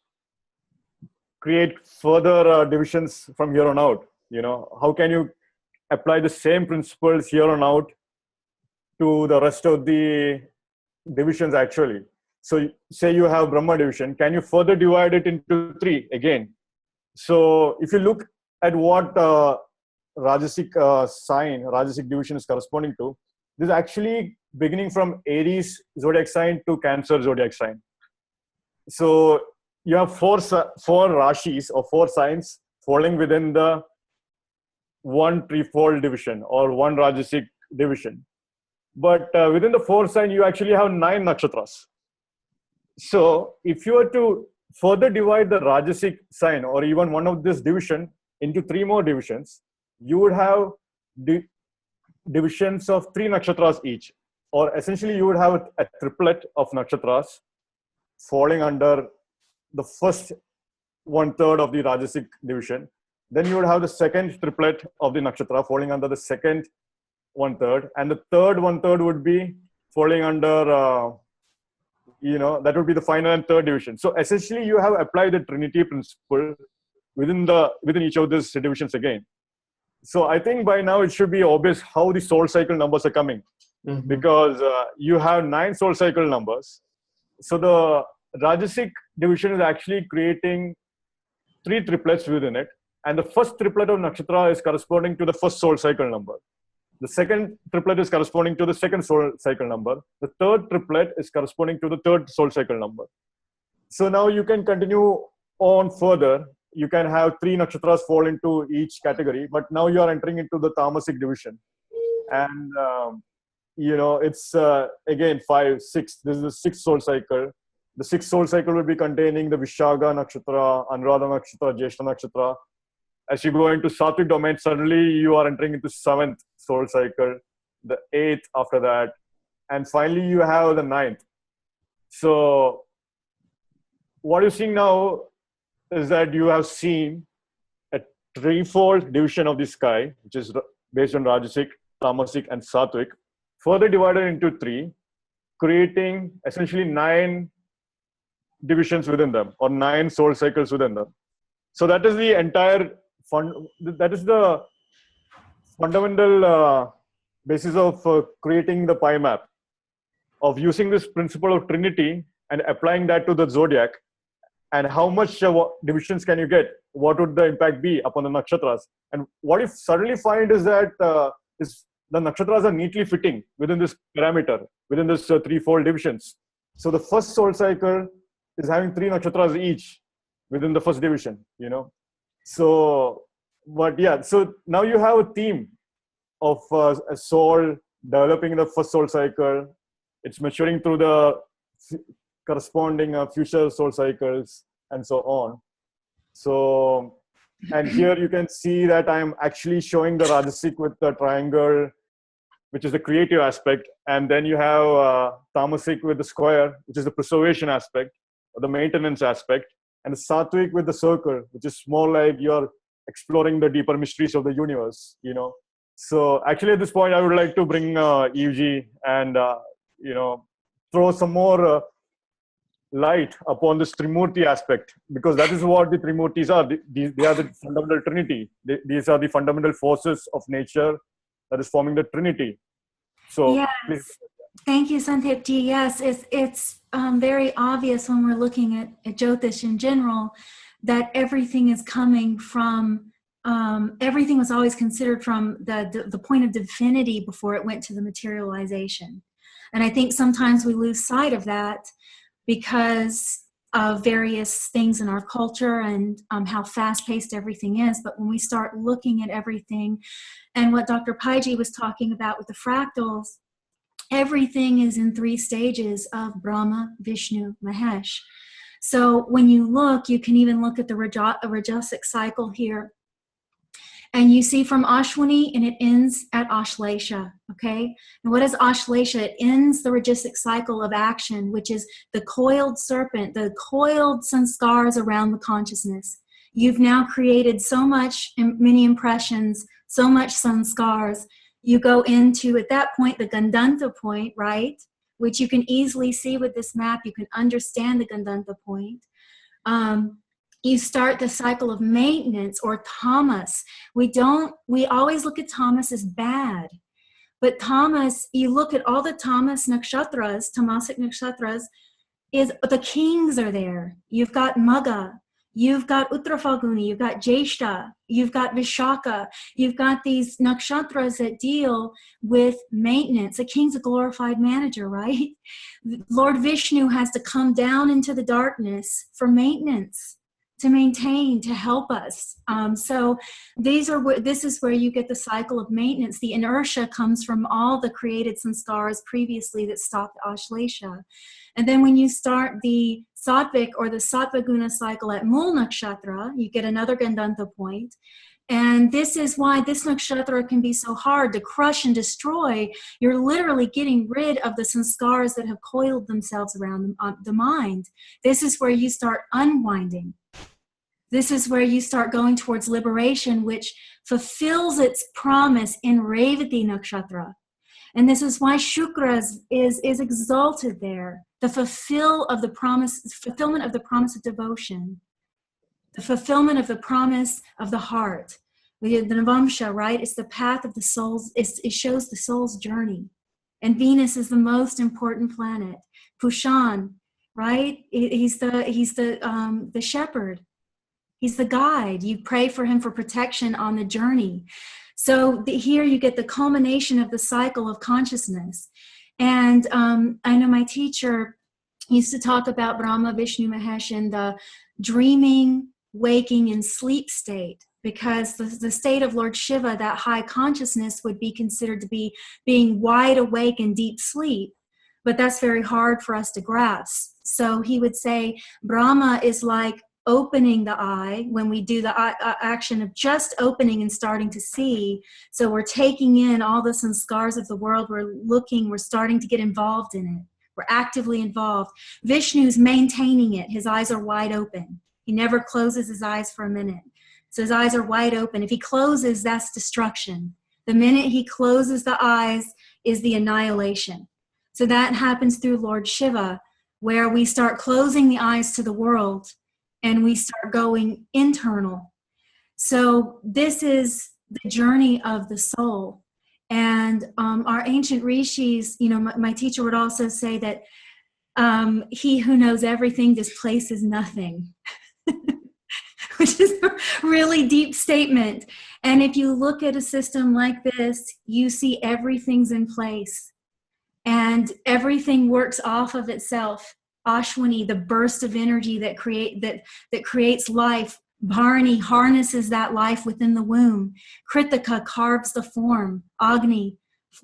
create further divisions from here on out? You know, how can you apply the same principles here on out to the rest of the divisions actually? So say you have Brahma division, can you further divide it into 3 again? So if you look at what Rajasic sign, Rajasic division is corresponding to, this is actually beginning from Aries zodiac sign to Cancer zodiac sign. So you have four Rashis or 4 signs falling within the one threefold division or one Rajasic division. But within the 4 sign, you actually have 9 nakshatras. So if you were to further divide the Rajasic sign or even one of this division into 3 more divisions, you would have divisions of 3 nakshatras each, or essentially you would have a triplet of nakshatras falling under the first 1/3 of the Rajasic division. Then you would have the second triplet of the nakshatra falling under the second 1/3, and the third 1/3 would be falling under that would be the final and third division. So essentially you have applied the Trinity principle within each of these divisions again. So I think by now it should be obvious how the soul cycle numbers are coming, because you have 9 soul cycle numbers. So the Rajasic division is actually creating 3 triplets within it, and the first triplet of nakshatra is corresponding to the first soul cycle number. The second triplet is corresponding to the second soul cycle number. The third triplet is corresponding to the third soul cycle number. So now you can continue on further. You can have 3 nakshatras fall into each category, but now you are entering into the Tamasic division. And, it's again 5, 6. This is the 6th soul cycle. The 6th soul cycle will be containing the Vishaga nakshatra, Anuradha nakshatra, Jyeshta nakshatra. As you go into Sattvic domain, suddenly you are entering into 7th soul cycle, the 8th after that, and finally you have the 9th. So what you're seeing now is that you have seen a threefold division of the sky, which is based on Rajasic, Tamasic, and Sattvic, further divided into 3, creating essentially 9 divisions within them, or 9 soul cycles within them. So that is the entire that is the fundamental basis of creating the pie map, of using this principle of Trinity and applying that to the zodiac. And how much divisions can you get? What would the impact be upon the nakshatras? And what you suddenly find is that the nakshatras are neatly fitting within this parameter, within this threefold divisions. So the first soul cycle is having 3 nakshatras each within the first division, So, but yeah, so now you have a theme of a soul developing in the first soul cycle. It's maturing through the corresponding future soul cycles and so on. So, and here you can see that I'm actually showing the Rajasic with the triangle, which is the creative aspect. And then you have Tamasic with the square, which is the preservation aspect, or the maintenance aspect. And the Sattvic with the circle, which is more like you're exploring the deeper mysteries of the universe, So actually at this point, I would like to bring EUG and, throw some more light upon this Trimurti aspect, because that is what the Trimurtis are. They are the fundamental Trinity. These are the fundamental forces of nature that is forming the Trinity. So, yes. please. Thank you, Santipji. Yes, it's very obvious when we're looking at Jyotish in general that everything is coming from, everything was always considered from the point of divinity before it went to the materialization. And I think sometimes we lose sight of that because of various things in our culture and how fast-paced everything is. But when we start looking at everything, and what Dr. Paiji was talking about with the fractals, everything is in 3 stages of Brahma, Vishnu, Mahesh. So when you look, you can even look at the Rajasic cycle here. And you see from Ashwini, and it ends at Ashlesha, okay? And what is Ashlesha? It ends the Rajasic cycle of action, which is the coiled serpent, the coiled sanskars around the consciousness. You've now created so much, many impressions, so much sanskars. You go into, at that point, the Gandanta point, right? Which you can easily see with this map. You can understand the Gandanta point. You start the cycle of maintenance or tamas. We always look at tamas as bad. But tamas, you look at all the tamas nakshatras, tamasic nakshatras, is the kings are there. You've got Magha, you've got Uttarafalguni, you've got Jeshta, you've got Vishaka, you've got these nakshatras that deal with maintenance. A king's a glorified manager, right? Lord Vishnu has to come down into the darkness for maintenance, to maintain, to help us. So this is where you get the cycle of maintenance. The inertia comes from all the created sanskars previously that stopped Ashlesha. And then when you start the Sattvic or the Sattva Guna cycle at Mul Nakshatra, you get another Gandanta point. And this is why this nakshatra can be so hard to crush and destroy. You're literally getting rid of the sanskars that have coiled themselves around the mind. This is where you start unwinding. This is where you start going towards liberation, which fulfills its promise in Revati Nakshatra. And this is why Shukra is exalted there. The fulfillment of the promise of devotion. The fulfillment of the promise of the heart. The Navamsha, right? It's the path of the soul's, it shows the soul's journey. And Venus is the most important planet. Pushan, right? He's the shepherd. He's the guide. You pray for him for protection on the journey. So here you get the culmination of the cycle of consciousness. And I know my teacher used to talk about Brahma, Vishnu, Mahesh in the dreaming, waking, and sleep state, because the state of Lord Shiva, that high consciousness, would be considered to be being wide awake in deep sleep. But that's very hard for us to grasp. So he would say Brahma is like opening the eye when we do the action of just opening and starting to see. So we're taking in all the sanskars of the world. We're starting to get involved in it. We're actively involved. Vishnu's maintaining it. His eyes are wide open. He never closes his eyes for a minute. So his eyes are wide open. If he closes, that's destruction. The minute he closes the eyes is the annihilation. So that happens through Lord Shiva, where we start closing the eyes to the world and we start going internal. So this is the journey of the soul. And our ancient rishis, my teacher would also say that he who knows everything displaces nothing, which is a really deep statement. And if you look at a system like this, you see everything's in place and everything works off of itself. Ashwini, the burst of energy that creates life. Bharani harnesses that life within the womb. Kritika carves the form. Agni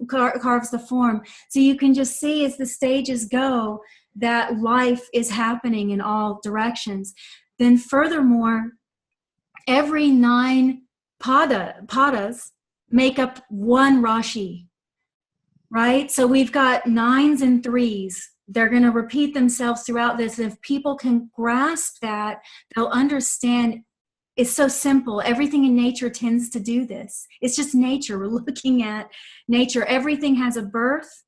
carves the form. So you can just see as the stages go that life is happening in all directions. Then furthermore, every 9 padas make up one Rashi, right? So we've got 9s and 3s. They're going to repeat themselves throughout this. If people can grasp that, they'll understand it's so simple. Everything in nature tends to do this. It's just nature. We're looking at nature. Everything has a birth,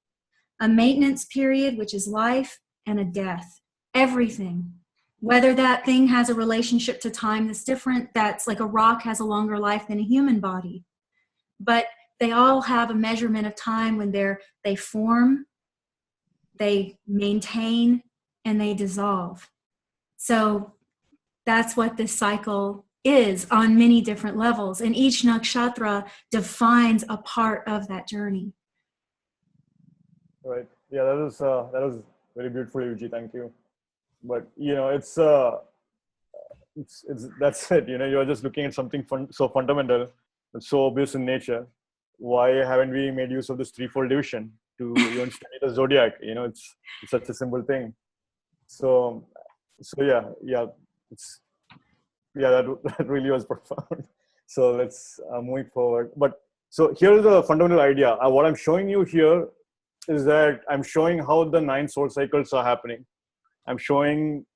a maintenance period, which is life, and a death. everything. Whether that thing has a relationship to time that's different, that's like a rock has a longer life than a human body. But they all have a measurement of time when they form, they maintain, and they dissolve. So that's what this cycle is on many different levels. And each nakshatra defines a part of that journey. Right. Yeah, that was very beautiful, Yuji. Thank you. But it's that's it. You're just looking at something so fundamental, and so obvious in nature. Why haven't we made use of this threefold division to even study the zodiac? It's such a simple thing. So yeah, that really was profound. So let's move forward. But so here's the fundamental idea. What I'm showing you here is that I'm showing how the 9 soul cycles are happening. I'm showing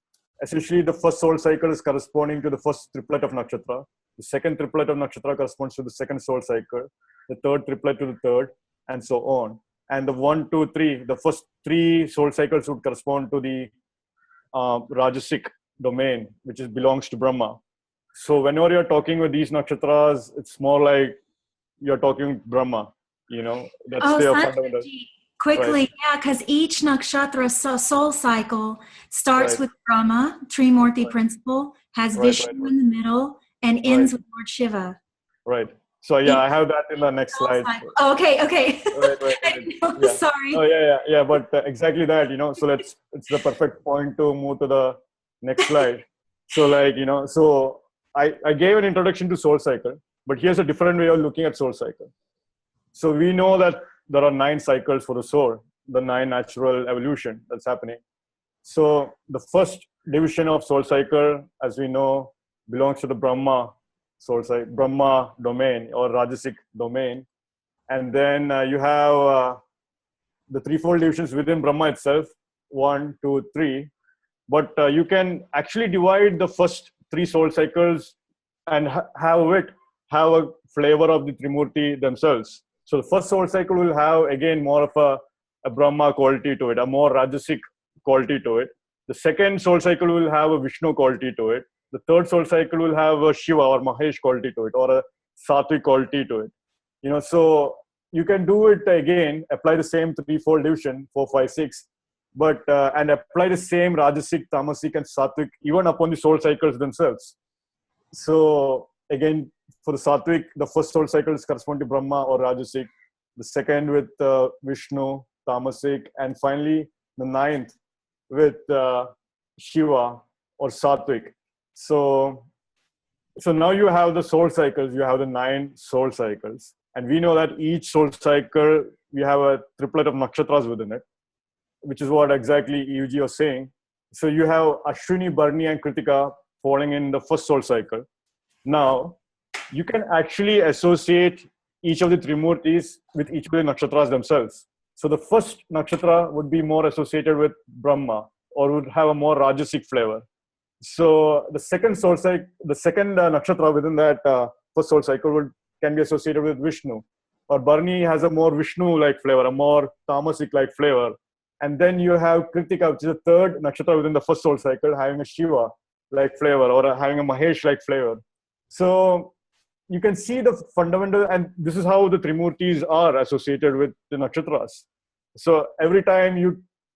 essentially the first soul cycle is corresponding to the first triplet of nakshatra. The second triplet of nakshatra corresponds to the second soul cycle. The third triplet to the third, and so on. And the 1, 2, 3, the first 3 soul cycles would correspond to the Rajasic domain, which belongs to Brahma. So whenever you're talking with these nakshatras, it's more like you're talking with Brahma. That's their fundamental. Quickly, right. Yeah, because each nakshatra soul cycle starts with Brahma, Trimurti principle, has Vishnu in the middle, and ends with Lord Shiva. Right. So yeah, I have that in the next slide. Oh, okay. Right. Sorry. Oh yeah. But exactly that, So it's the perfect point to move to the next slide. So so I gave an introduction to soul cycle, but here's a different way of looking at soul cycle. So we know that there are 9 cycles for the soul, the 9 natural evolution that's happening. So the first division of soul cycle, as we know, belongs to the Brahma soul cycle, Brahma domain or Rajasic domain. And then you have the threefold divisions within Brahma itself, 1, 2, 3. But you can actually divide the first 3 soul cycles and have a flavor of the Trimurti themselves. So the first soul cycle will have, again, more of a Brahma quality to it, a more Rajasic quality to it. The second soul cycle will have a Vishnu quality to it. The third soul cycle will have a Shiva or Mahesh quality to it, or a Sattvic quality to it. So you can do it again, apply the same threefold division, 4, 5, 6, but and apply the same Rajasic, Tamasic, and Sattvic even upon the soul cycles themselves. So again, for the Sattvic, the first soul cycle is correspond to Brahma or Rajasic, the second with Vishnu, Tamasic, and finally the 9th with Shiva or Sattvic. So now you have the soul cycles, you have the 9 soul cycles. And we know that each soul cycle, we have a triplet of nakshatras within it, which is what exactly Yuji was saying. So you have Ashwini, Bharani, and Kritika falling in the first soul cycle. Now, you can actually associate each of the Trimurtis with each of the nakshatras themselves. So the first nakshatra would be more associated with Brahma or would have a more Rajasic flavor. So the second soul cycle, the second nakshatra within that first soul cycle can be associated with Vishnu. Or Bharani has a more Vishnu-like flavor, a more Tamasic-like flavor. And then you have Kritika, which is the third nakshatra within the first soul cycle, having a Shiva-like flavor or having a Mahesh-like flavor. So you can see the fundamental, and this is how the Trimurtis are associated with the nakshatras. So every time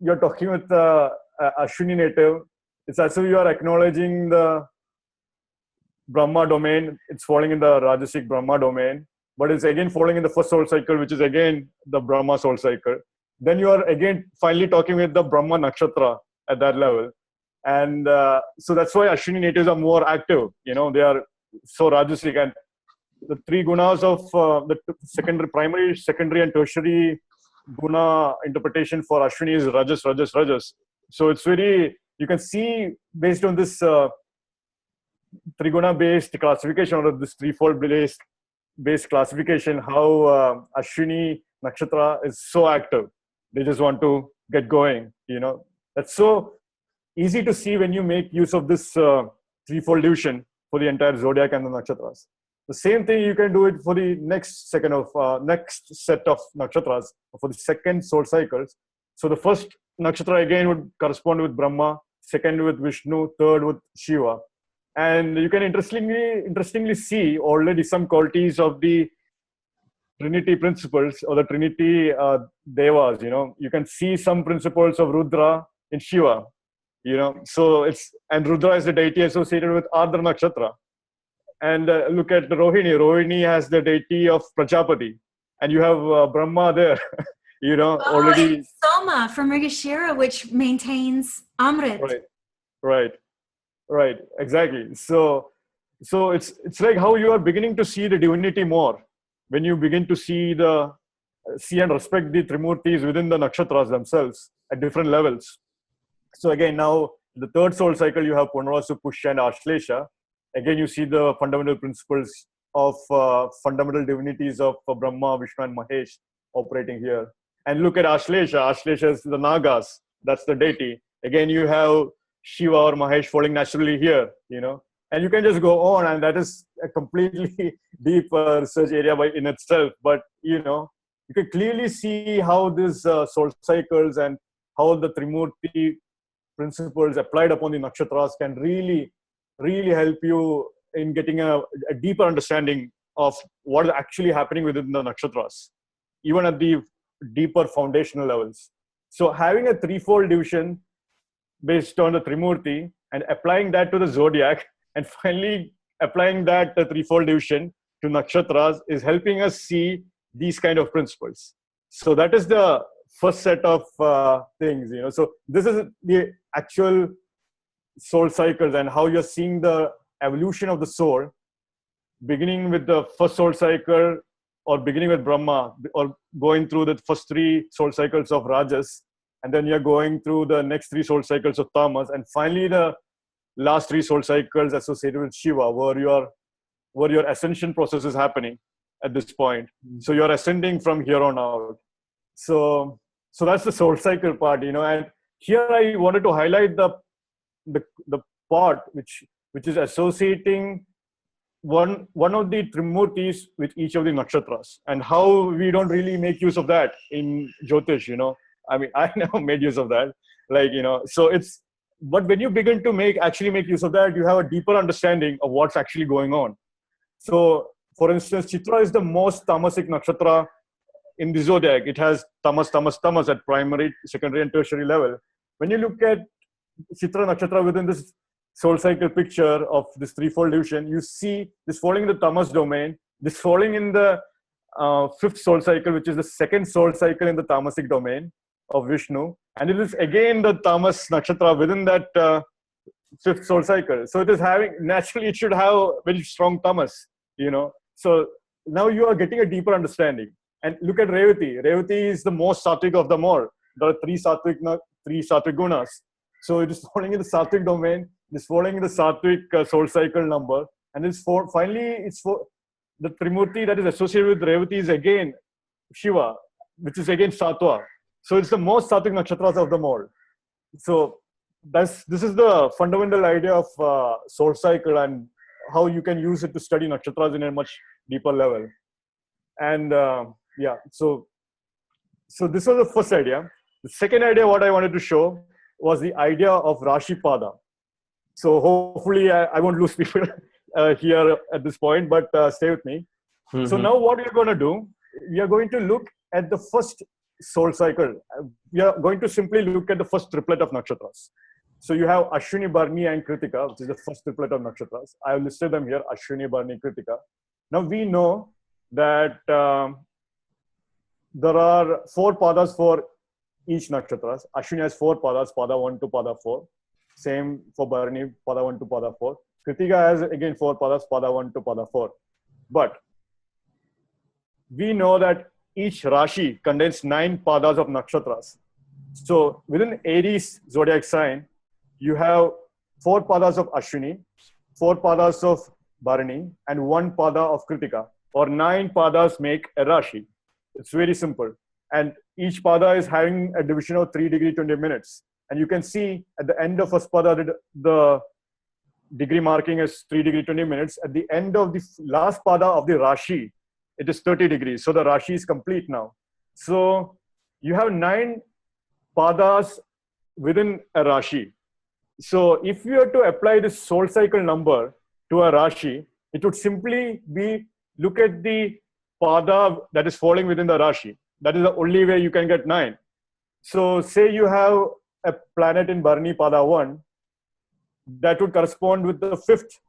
you're talking with Ashwini native, it's as if you are acknowledging the Brahma domain. It's falling in the Rajasic Brahma domain, but it's again falling in the first soul cycle, which is again the Brahma soul cycle. Then you are again finally talking with the Brahma nakshatra at that level. And so that's why Ashwini natives are more active. They are so Rajasic, and the 3 gunas of the secondary, primary, secondary, and tertiary guna interpretation for Ashwini is Rajas, Rajas, Rajas. So it's very, you can see based on this Triguna based classification or this threefold based classification, how Ashwini nakshatra is so active. They just want to get going. That's so easy to see when you make use of this threefold division for the entire zodiac and the nakshatras. The same thing you can do it for the next set of nakshatras, for the second soul cycles. So the first nakshatra again would correspond with Brahma, second with Vishnu, third with Shiva. And you can interestingly see already some qualities of the Trinity principles or the Trinity Devas. You can see some principles of Rudra in Shiva. So and Rudra is the deity associated with Ardra Nakshatra. And look at Rohini. Rohini has the deity of Prajapati, and you have Brahma there. Already. And Soma from Mrigashira, which maintains Amrit. Right. Exactly. So it's like how you are beginning to see the divinity more when you begin to see and respect the Trimurtis within the nakshatras themselves at different levels. So again, now the third soul cycle, you have Punarvasu, Pushya, and Ashlesha. Again, you see the fundamental principles of fundamental divinities of Brahma, Vishnu, and Mahesh operating here. And look at Ashlesha. Ashlesha is the Nagas. That's the deity. Again, you have Shiva or Mahesh falling naturally here, And you can just go on, and that is a completely deep research area in itself. But, you can clearly see how these soul cycles and how the Trimurti principles applied upon the nakshatras can really, really help you in getting a deeper understanding of what is actually happening within the nakshatras, even at the deeper foundational levels. So having a threefold division based on the Trimurti and applying that to the zodiac, and finally applying that threefold division to nakshatras is helping us see these kind of principles. So that is the first set of things, So this is the actual soul cycles and how you're seeing the evolution of the soul, beginning with the first soul cycle or beginning with Brahma, or going through the first three soul cycles of Rajas, and then you're going through the next three soul cycles of Tamas, and finally the last three soul cycles associated with Shiva, where your ascension process is happening at this point. So you're ascending from here on out. So that's the soul cycle part, and here I wanted to highlight the part which is associating one of the Trimurtis with each of the nakshatras, and how we don't really make use of that in Jyotish, I mean, I never made use of that, but when you begin to actually make use of that, you have a deeper understanding of what's actually going on. So for instance, Chitra is the most tamasic nakshatra in the zodiac. It has tamas at primary, secondary, and tertiary level. When you look at Chitra nakshatra within this soul cycle picture of this threefold division, you see this falling in the tamas domain, this falling in the fifth soul cycle, which is the second soul cycle in the tamasic domain of Vishnu, and it is again the tamas nakshatra within that fifth soul cycle. So it is naturally it should have very strong tamas, So now you are getting a deeper understanding. And look at Revati. Revati is the most sattvic of them all. There are three sattvic gunas. So it is falling in the sattvic domain. It is falling in the sattvic soul cycle number. And finally, the Trimurti that is associated with Revati is again Shiva, which is again Sattva. So it's the most sattvic nakshatras of them all. So this is the fundamental idea of soul cycle and how you can use it to study nakshatras in a much deeper level. And so this was the first idea. The second idea, what I wanted to show, was the idea of Rashi Pada. So hopefully I won't lose people here at this point, but stay with me. Mm-hmm. So now what we're going to do, we are going to look at the first soul cycle. We are going to simply look at the first triplet of nakshatras. So you have Ashwini, Bharani, and Kritika, which is the first triplet of nakshatras. I have listed them here, Ashwini, Bharani, Kritika. Now we know that there are 4 padas for each nakshatras. Ashwini has 4 padas, pada 1 to pada 4. Same for Bharani, pada 1 to pada 4. Kritika has again 4 padas, pada 1 to pada 4. But we know that each Rashi contains 9 padas of nakshatras. So within Aries zodiac sign, you have 4 padas of Ashwini, 4 padas of Bharani, and 1 pada of Kritika, or 9 padas make a Rashi. It's very simple. And each pada is having a division of 3 degree 20 minutes. And you can see at the end of first pada, the degree marking is 3 degree 20 minutes. At the end of the last pada of the Rashi, it is 30 degrees. So the Rashi is complete now. So you have 9 padas within a Rashi. So if you were to apply this soul cycle number to a Rashi, it would simply be look at the Pada that is falling within the Rashi. That is the only way you can get 9. So say you have a planet in Bharani Pada 1, that would correspond with the fifth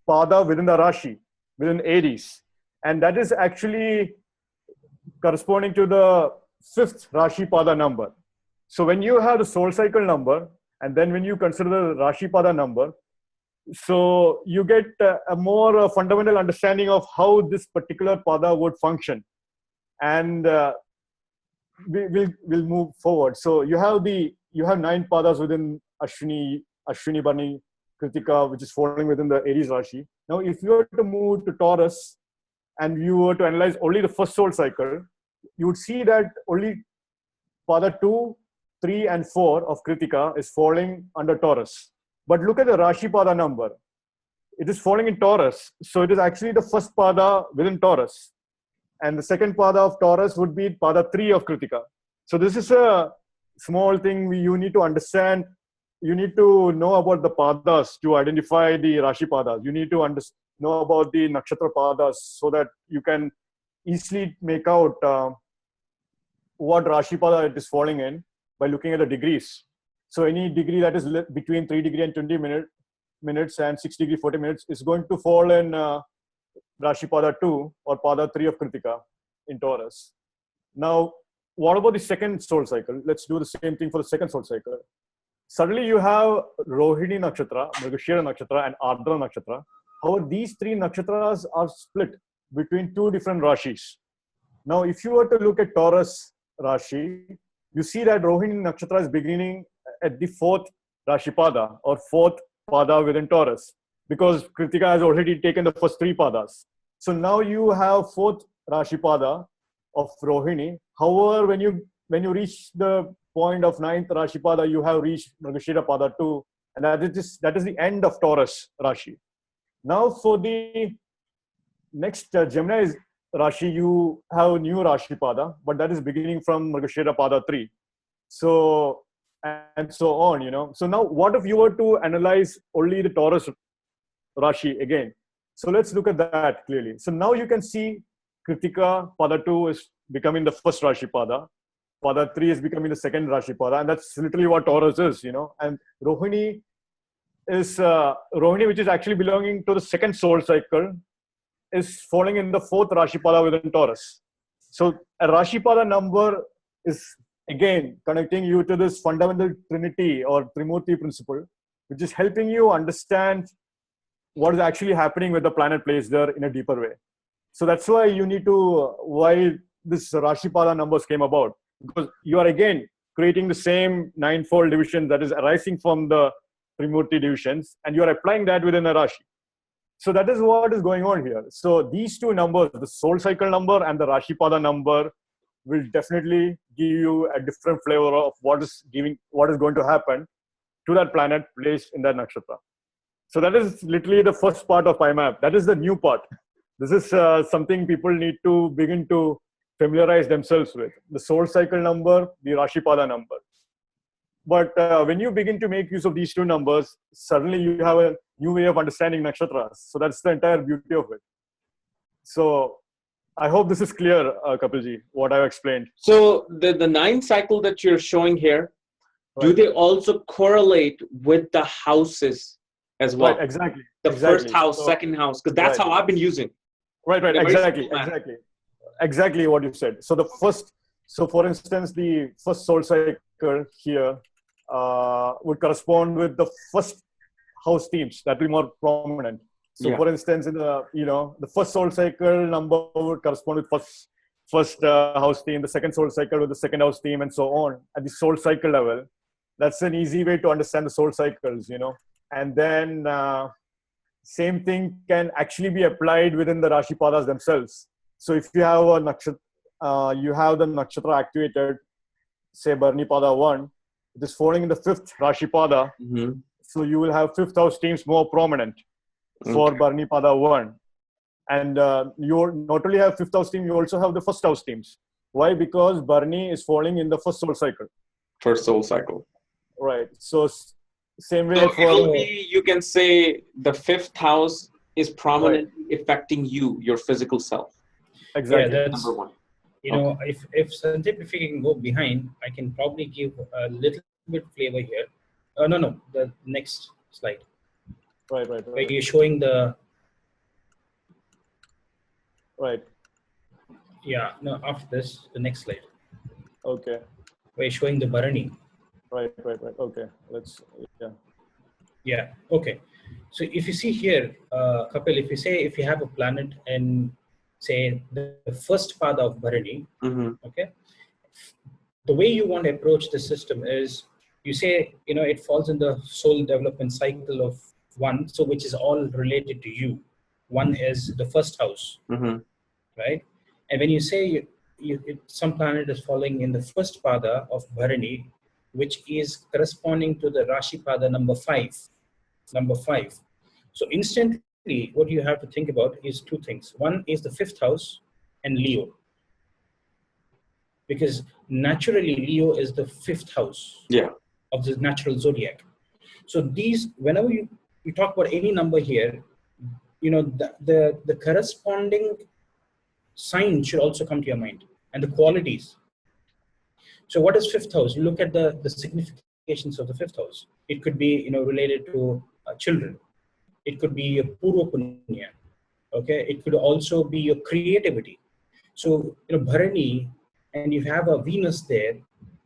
Pada within the Rashi, within Aries. And that is actually corresponding to the 5th Rashi Pada number. So when you have the soul cycle number, and then when you consider the Rashi Pada number, so you get a more fundamental understanding of how this particular Pada would function. And we'll move forward. So you have 9 Padas within Ashwini, Bharani, Kritika, which is falling within the Aries Rashi. Now, if you were to move to Taurus and you were to analyze only the first soul cycle, you would see that only Pada 2, 3, and 4 of Kritika is falling under Taurus. But look at the Rashi Pada number. It is falling in Taurus. So it is actually the first Pada within Taurus. And the second Pada of Taurus would be Pada 3 of Kritika. So this is a small thing you need to understand. You need to know about the Padas to identify the Rashi Padas. You need to know about the Nakshatra Padas so that you can easily make out what Rashi Pada it is falling in by looking at the degrees. So any degree that is between 3 degree and 20 minutes and 6 degree 40 minutes is going to fall in Rashi Pada 2 or Pada 3 of Kritika in Taurus. Now, what about the second soul cycle? Let's do the same thing for the second soul cycle. Suddenly you have Rohini Nakshatra, Mrigashira Nakshatra, and Ardra Nakshatra. However, these 3 nakshatras are split between 2 different Rashis. Now, if you were to look at Taurus Rashi, you see that Rohini Nakshatra is beginning at the 4th Rashi Pada or 4th Pada within Taurus, because Kritika has already taken the first 3 Padas. So now you have 4th Rashi Pada of Rohini. However, when you reach the point of 9th Rashi Pada, you have reached Mrigashira Pada 2, and that is the end of Taurus Rashi. Now for the next Gemini Rashi, you have new Rashi Pada, but that is beginning from Mrigashira Pada 3. So, and so on, you know. So now what if you were to analyze only the Taurus Rashi again? So let's look at that clearly. So now you can see Kritika Pada 2 is becoming the first Rashi Pada. Pada 3 is becoming the second Rashi Pada. And that's literally what Taurus is, you know. And Rohini is, which is actually belonging to the second soul cycle, is falling in the 4th Rashi Pada within Taurus. So a Rashi Pada number is again connecting you to this fundamental Trinity or Trimurti principle, which is helping you understand what is actually happening with the planet placed there in a deeper way. So that's why why this Rashi Pada numbers came about, because you are again creating the same 9-fold division that is arising from the Trimurti divisions, and you are applying that within a Rashi. So that is what is going on here. So these 2 numbers, the soul cycle number and the Rashi Pada number, will definitely give you a different flavor of what is going to happen to that planet placed in that nakshatra. So that is literally the first part of PIMAP. That is the new part. This is something people need to begin to familiarize themselves with. The soul cycle number, the Rashi Pada number. But when you begin to make use of these 2 numbers, suddenly you have a new way of understanding nakshatras. So that's the entire beauty of it. So I hope this is clear, Kapilji, what I've explained. So the 9 cycle that you're showing here, right, do they also correlate with the houses as well? Right, exactly. The exactly. first house, so, second house, because that's right, how I've been using. Right, exactly what you said. So for instance, the first soul cycle here would correspond with the first house themes that will be more prominent. So for instance, in the first soul cycle number would correspond with first house theme, the second soul cycle with the second house theme, and so on at the soul cycle level. That's an easy way to understand the soul cycles, you know. And then same thing can actually be applied within the Rashi Padas themselves. So if you have a nakshatra, you have the nakshatra activated, say Bharani Pada 1, it is falling in the 5th Rashi Pada. Mm-hmm. So you will have 5th house themes more prominent for Bharani Pada 1. And you not only have 5th house theme, you also have the first house themes. Why? Because Bharani is falling in the first soul cycle. First soul cycle. Right. So same way So for it'll be, you can say the fifth house is prominently affecting you, your physical self. Yeah, exactly. that's, Number one. you know, if Sandeep, if you can go behind, I can probably give a little bit flavor here. No, the next slide Right. where you're showing the, Right. yeah, no, after this, the next slide Okay. where you're showing the Bharani. Right. Okay. Let's. Yeah. Yeah, okay. So if you see here, Kapil, if you say, if you have a planet and say the first pada of Bharani, okay, the way you want to approach the system is, you say, you know, it falls in the soul development cycle of one, so which is all related to you. One is the first house, right? And when you say some planet is falling in the first pada of Bharani, which is corresponding to the Rashi Pada number 5. So instantly, what you have to think about is two things. One is the fifth house and Leo, because naturally Leo is the fifth house of the natural zodiac. So these, whenever you talk about any number here, you know, the corresponding sign should also come to your mind, and the qualities. So what is fifth house? You look at the significations of the fifth house. It could be, you know, related to children. It could be a purva punya. Okay, it could also be your creativity. So, you know, Bharani, and you have a Venus there,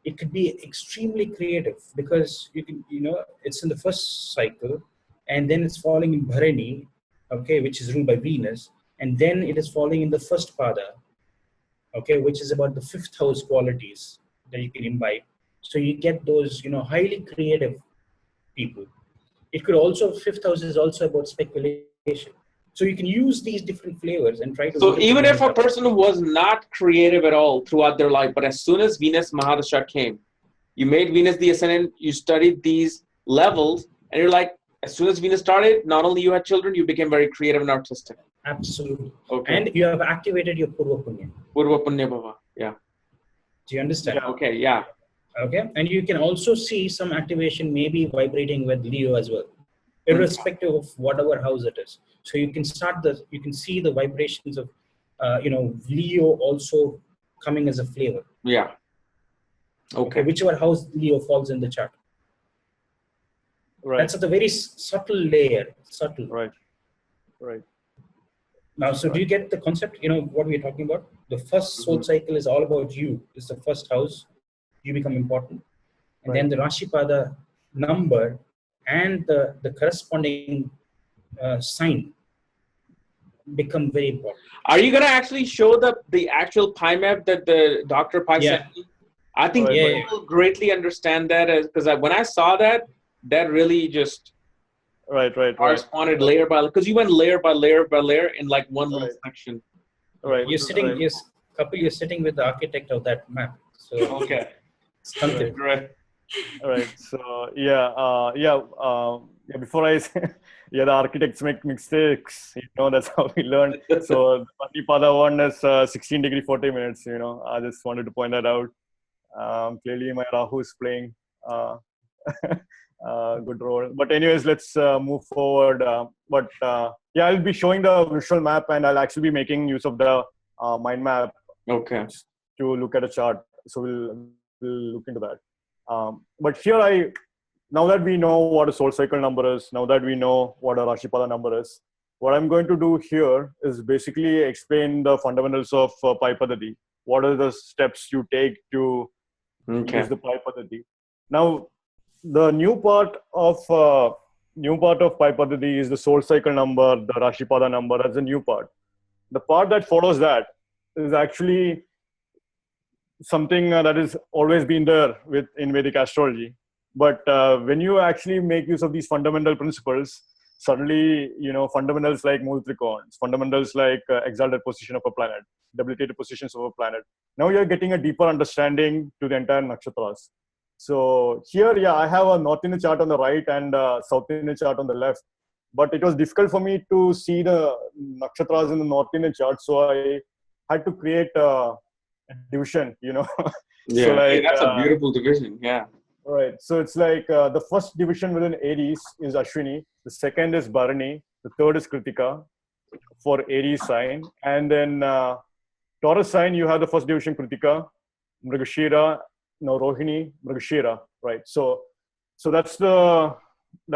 it could be extremely creative because you can, you know, it's in the first cycle, and then it's falling in Bharani, okay, which is ruled by Venus, and then it is falling in the first pada, okay, which is about the fifth house qualities that you can imbibe. So you get those, you know, highly creative people. It could also, fifth house is also about speculation. So you can use these different flavors and try to. So even if a person was not creative at all throughout their life, but as soon as Venus Mahadasha came, you made Venus the ascendant, you studied these levels, and you're like, as soon as Venus started, not only you had children, you became very creative and artistic. Absolutely. Okay. And you have activated your Purva Punya. Purva Punya Bhava. Yeah. Do you understand? Yeah. Okay. Yeah. Okay. And you can also see some activation maybe vibrating with Leo as well, irrespective of whatever house it is. So you can you can see the vibrations of, you know, Leo also coming as a flavor. Yeah. Okay. Whichever house Leo falls in the chart. Right. That's at a very subtle layer. Subtle. Right. Now, so do you get the concept? You know what we're talking about? The first soul cycle is all about you. It's the first house. You become important. And then the Rashi Pada number and the corresponding sign become very important. Are you going to actually show the actual PI map that the Dr. PI sent me? I think people will greatly understand that, because when I saw that, that really just corresponded layer by layer, because you went layer by layer by layer in like one little section. Right. You're sitting, yes, Kapil, you're sitting with the architect of that map. So okay. Something. Right. So before I say, the architects make mistakes, you know, that's how we learn. So the Pada one is 16 degree 40 minutes, you know. I just wanted to point that out. Clearly my Rahu is playing good role. But anyways, let's move forward. I'll be showing the visual map, and I'll actually be making use of the mind map to look at a chart. So we'll look into that. But here now that we know what a soul cycle number is, now that we know what a Rashi Pada number is, what I'm going to do here is basically explain the fundamentals of PI Padathhi. What are the steps you take to use the PI Padathhi? Now, the new part of PI Padathhi is the soul cycle number, the Rashi Pada number as a new part. The part that follows that is actually something that has always been there in Vedic astrology. But when you actually make use of these fundamental principles, suddenly, you know, fundamentals like Mool Trikons, fundamentals like exalted position of a planet, debilitated positions of a planet, now you're getting a deeper understanding to the entire nakshatras. So here, I have a North Indian chart on the right and South Indian chart on the left. But it was difficult for me to see the nakshatras in the North Indian chart, so I had to create a division, you know. Yeah, so that's a beautiful division, yeah. Right. So it's like the first division within Aries is Ashwini. The second is Bharani. The third is Kritika for Aries sign. And then Taurus sign, you have the first division Kritika, Mrigashira, no, Rohini, Mrigashira. Right. So that's the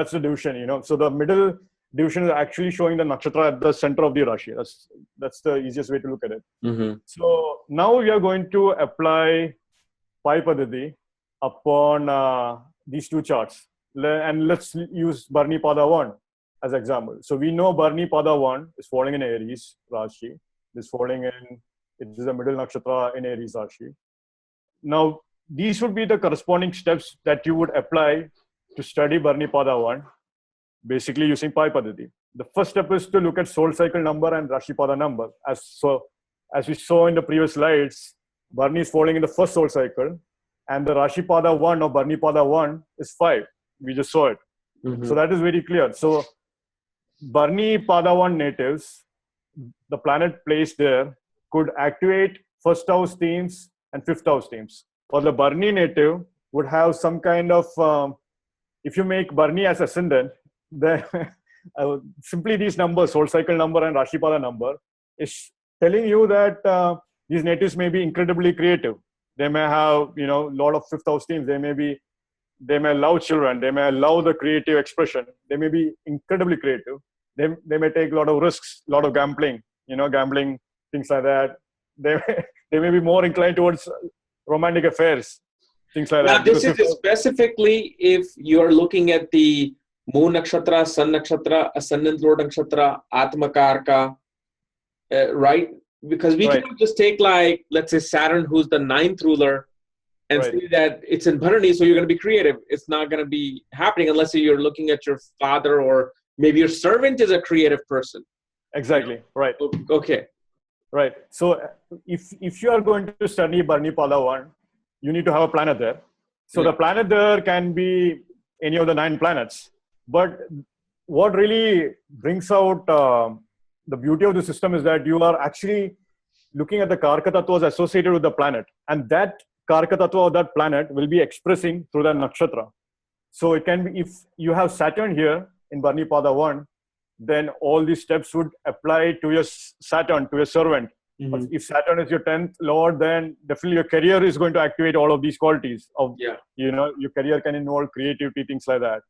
division, you know. So the middle division is actually showing the nakshatra at the center of the Rashi. That's the easiest way to look at it. Mm-hmm. So now we are going to apply PI Padathhi upon these two charts. And let's use Bharani Pada 1 as example. So we know Bharani Pada 1 is falling in Aries Rashi. It is a middle nakshatra in Aries Rashi. Now, these would be the corresponding steps that you would apply to study Bharani Pada 1, basically using PI Padathhi. The first step is to look at soul cycle number and Rashi Pada number. As we saw in the previous slides, Bharani is falling in the first soul cycle, and the Rashi Pada 1 or Bharani Pada 1 is 5. We just saw it. Mm-hmm. So that is very clear. So Bharani Pada 1 natives, the planet placed there, could activate first house themes and fifth house themes. Or the Bharani native would have some kind of, if you make Bharani as ascendant, then simply these numbers, soul cycle number and Rashi Pada number, is telling you that these natives may be incredibly creative. They may have, you know, a lot of fifth house themes. They may love children. They may love the creative expression. They may be incredibly creative. They may take a lot of risks, a lot of gambling, things like that. They may be more inclined towards romantic affairs, things like that. Now, this is specifically if you're looking at the Moon Nakshatra, Sun Nakshatra, Ascendant Lord Nakshatra, Atma Karka, right? Because we cannot just take, like, let's say Saturn, who's the 9th ruler, and say that it's in Bharani, so you're going to be creative. It's not going to be happening unless you're looking at your father, or maybe your servant is a creative person. Exactly. Right. Okay. Right. So if you are going to study Bharani Pada 1, you need to have a planet there. So the planet there can be any of the 9 planets. But what really brings out the beauty of the system is that you are actually looking at the Karka Tattvas associated with the planet. And that Karka Tattva of that planet will be expressing through the nakshatra. So it can be, if you have Saturn here in Bharani Pada 1, then all these steps would apply to your Saturn, to your servant. Mm-hmm. If Saturn is your 10th lord, then definitely your career is going to activate all of these qualities of, your career can involve creativity, things like that.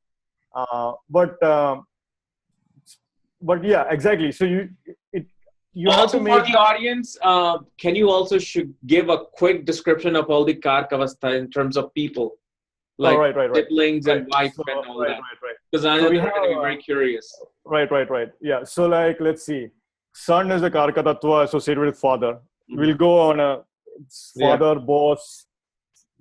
But yeah, exactly. So you also have to make, for the audience, can you also give a quick description of all the Karkavastha in terms of people, like siblings and wife and all that? Because I know they're going to be very curious. Right. Yeah. So like, let's see. Son is the Karka Tattva associated with father. Mm-hmm. We'll go on a father, boss.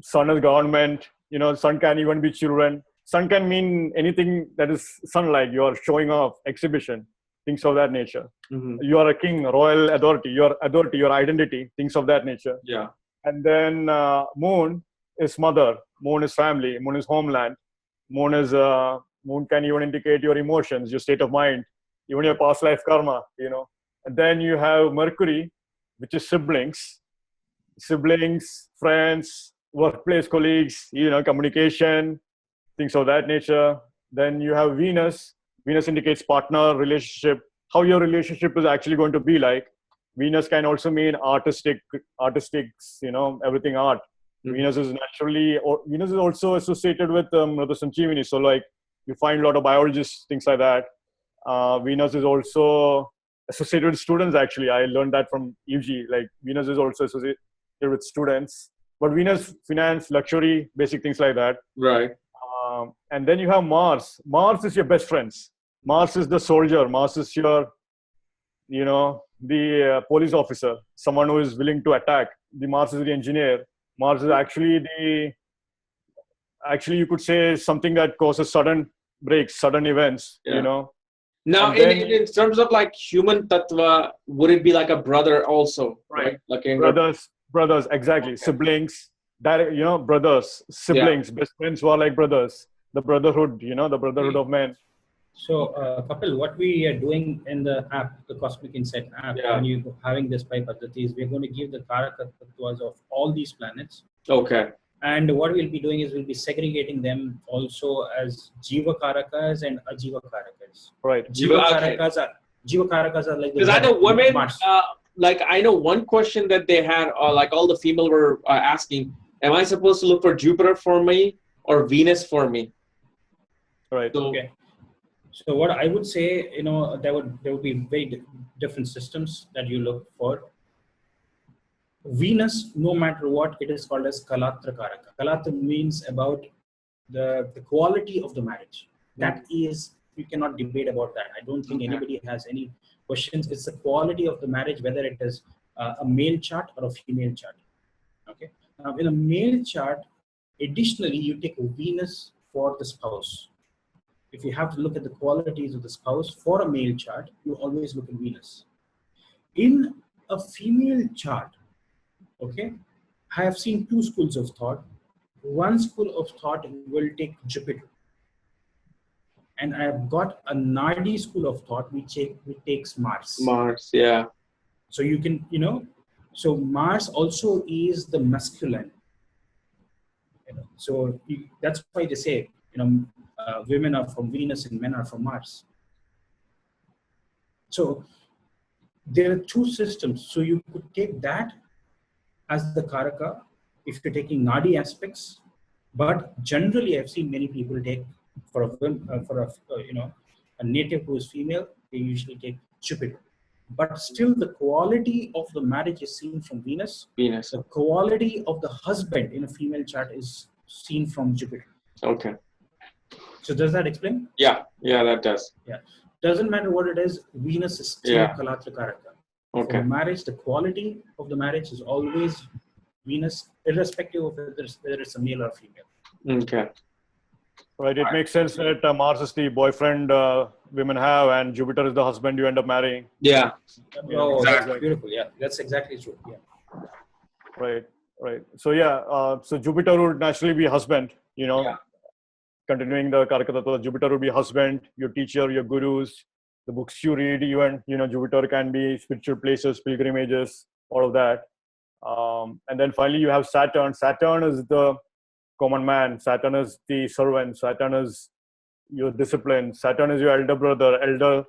Son is government. Son can even be children. Sun can mean anything that is sun-like. You are showing off, exhibition, things of that nature. Mm-hmm. You are a king, royal authority, your identity, things of that nature. Yeah. And then moon is mother, moon is family, moon is homeland, moon can even indicate your emotions, your state of mind, even your past life karma, And then you have Mercury, which is siblings, friends, workplace colleagues, communication, things of that nature. Then you have Venus. Venus indicates partner, relationship, how your relationship is actually going to be like. Venus can also mean artistics, everything art. Mm-hmm. Venus is also associated with Mrata Sanjeevani. So like you find a lot of biologists, things like that. Venus is also associated with students actually. I learned that from UG. Like Venus is also associated with students. But Venus, finance, luxury, basic things like that. Right. And then you have Mars. Mars is your best friends. Mars is the soldier. Mars is your, the police officer, someone who is willing to attack. The Mars is the engineer. Mars is actually you could say something that causes sudden breaks, sudden events, Now, in terms of like human tattva, would it be like a brother also? Right. Like brothers, exactly. Okay. Siblings. Brothers, siblings, best friends who are like brothers, the brotherhood, the brotherhood of men. So, Kapil, what we are doing in the app, the Cosmic Insight app, when you're having this PI Padathis, we're going to give the Karaka Tattvas of all these planets. Okay. And what we'll be doing is we'll be segregating them also as Jiva Karakas and Ajiva Karakas. Right. Jiva Okay. Karakas are like the Because I know women, Mars. like I know one question that they had, like all the female were asking, am I supposed to look for Jupiter for me or Venus for me? Right. So, Okay. So what I would say, there would be very different systems that you look for. Venus, no matter what, it is called as Kalatra Karaka. Kalatra means about the quality of the marriage. That is, you cannot debate about that. I don't think anybody has any questions. It's the quality of the marriage, whether it is a male chart or a female chart. Okay. Now, in a male chart, additionally, you take Venus for the spouse. If you have to look at the qualities of the spouse for a male chart, you always look at Venus. In a female chart, okay, I have seen two schools of thought. One school of thought will take Jupiter. And I have got a Nadi school of thought which takes Mars. Mars, yeah. So you can, so Mars also is the masculine. So that's why they say, women are from Venus and men are from Mars. So there are two systems. So you could take that as the Karaka if you're taking Nadi aspects, but generally I've seen many people take for a native who is female, they usually take Jupiter. But still the quality of the marriage is seen from Venus. The quality of the husband in a female chart is seen from Jupiter. Okay. So does that explain? Yeah, that does. Yeah. Doesn't matter what it is, Venus is still Kalatra Karaka. Okay. For marriage, the quality of the marriage is always Venus, irrespective of whether it's a male or female. Okay. Right. It makes sense that Mars is the boyfriend women have, and Jupiter is the husband you end up marrying. Yeah. Oh, exactly. That's beautiful. Yeah, that's exactly true. Yeah. Right. So so Jupiter would naturally be husband. Continuing the Karaka Tattva, Jupiter would be husband, your teacher, your gurus, the books you read. Even Jupiter can be spiritual places, pilgrimages, all of that. And then finally you have Saturn. Saturn is the common man. Saturn is the servant. Saturn is your discipline. Saturn is your elder brother, elder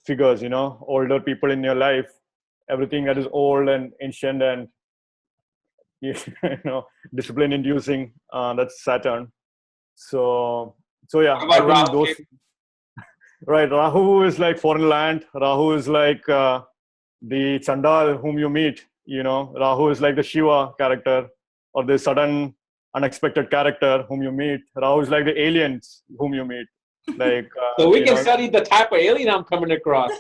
figures, older people in your life. Everything that is old and ancient and discipline inducing, that's Saturn. So yeah. How about Rahu? Right. Rahu is like foreign land. Rahu is like the Chandal whom you meet. Rahu is like the Shiva character or the sudden unexpected character whom you meet. Rahu is like the aliens whom you meet. Like so we can study the type of alien I'm coming across.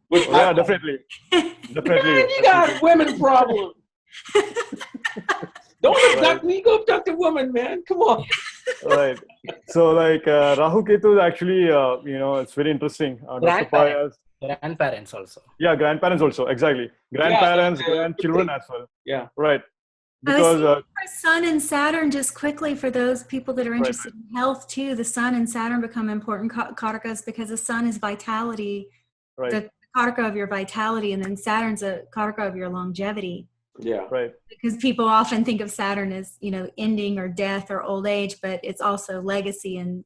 Yeah, definitely. Man, you got a women problem. Don't abduct me. Go abduct a woman, man. Come on. Right. So like Rahu Ketu is actually, it's very interesting. Grandparents also. Yeah, grandparents also. Exactly. Grandparents, grandchildren as well. Yeah. Right. Because for Sun and Saturn, just quickly for those people that are interested in health too, the Sun and Saturn become important karakas because the Sun is vitality, the karaka of your vitality, and then Saturn's a karaka of your longevity. Yeah. Right. Because people often think of Saturn as, ending or death or old age, but it's also legacy and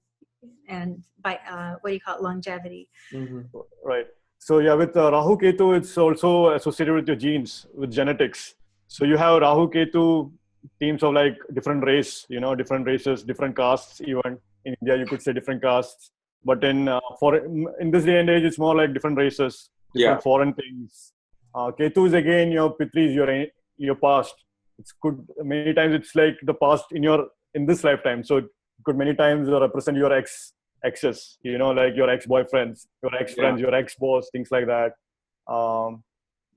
longevity. Mm-hmm. Right. So yeah, with Rahu Ketu, it's also associated with your genes, with genetics. So you have Rahu Ketu teams of like different race, different races, different castes. Even in India, you could say different castes. But in this day and age, it's more like different races, different foreign things. Ketu is again your Pitris, your past. It's good. Many times it's like the past in this lifetime. So it could many times represent your exes, like your ex-boyfriends, your ex-friends, your ex-boss, things like that.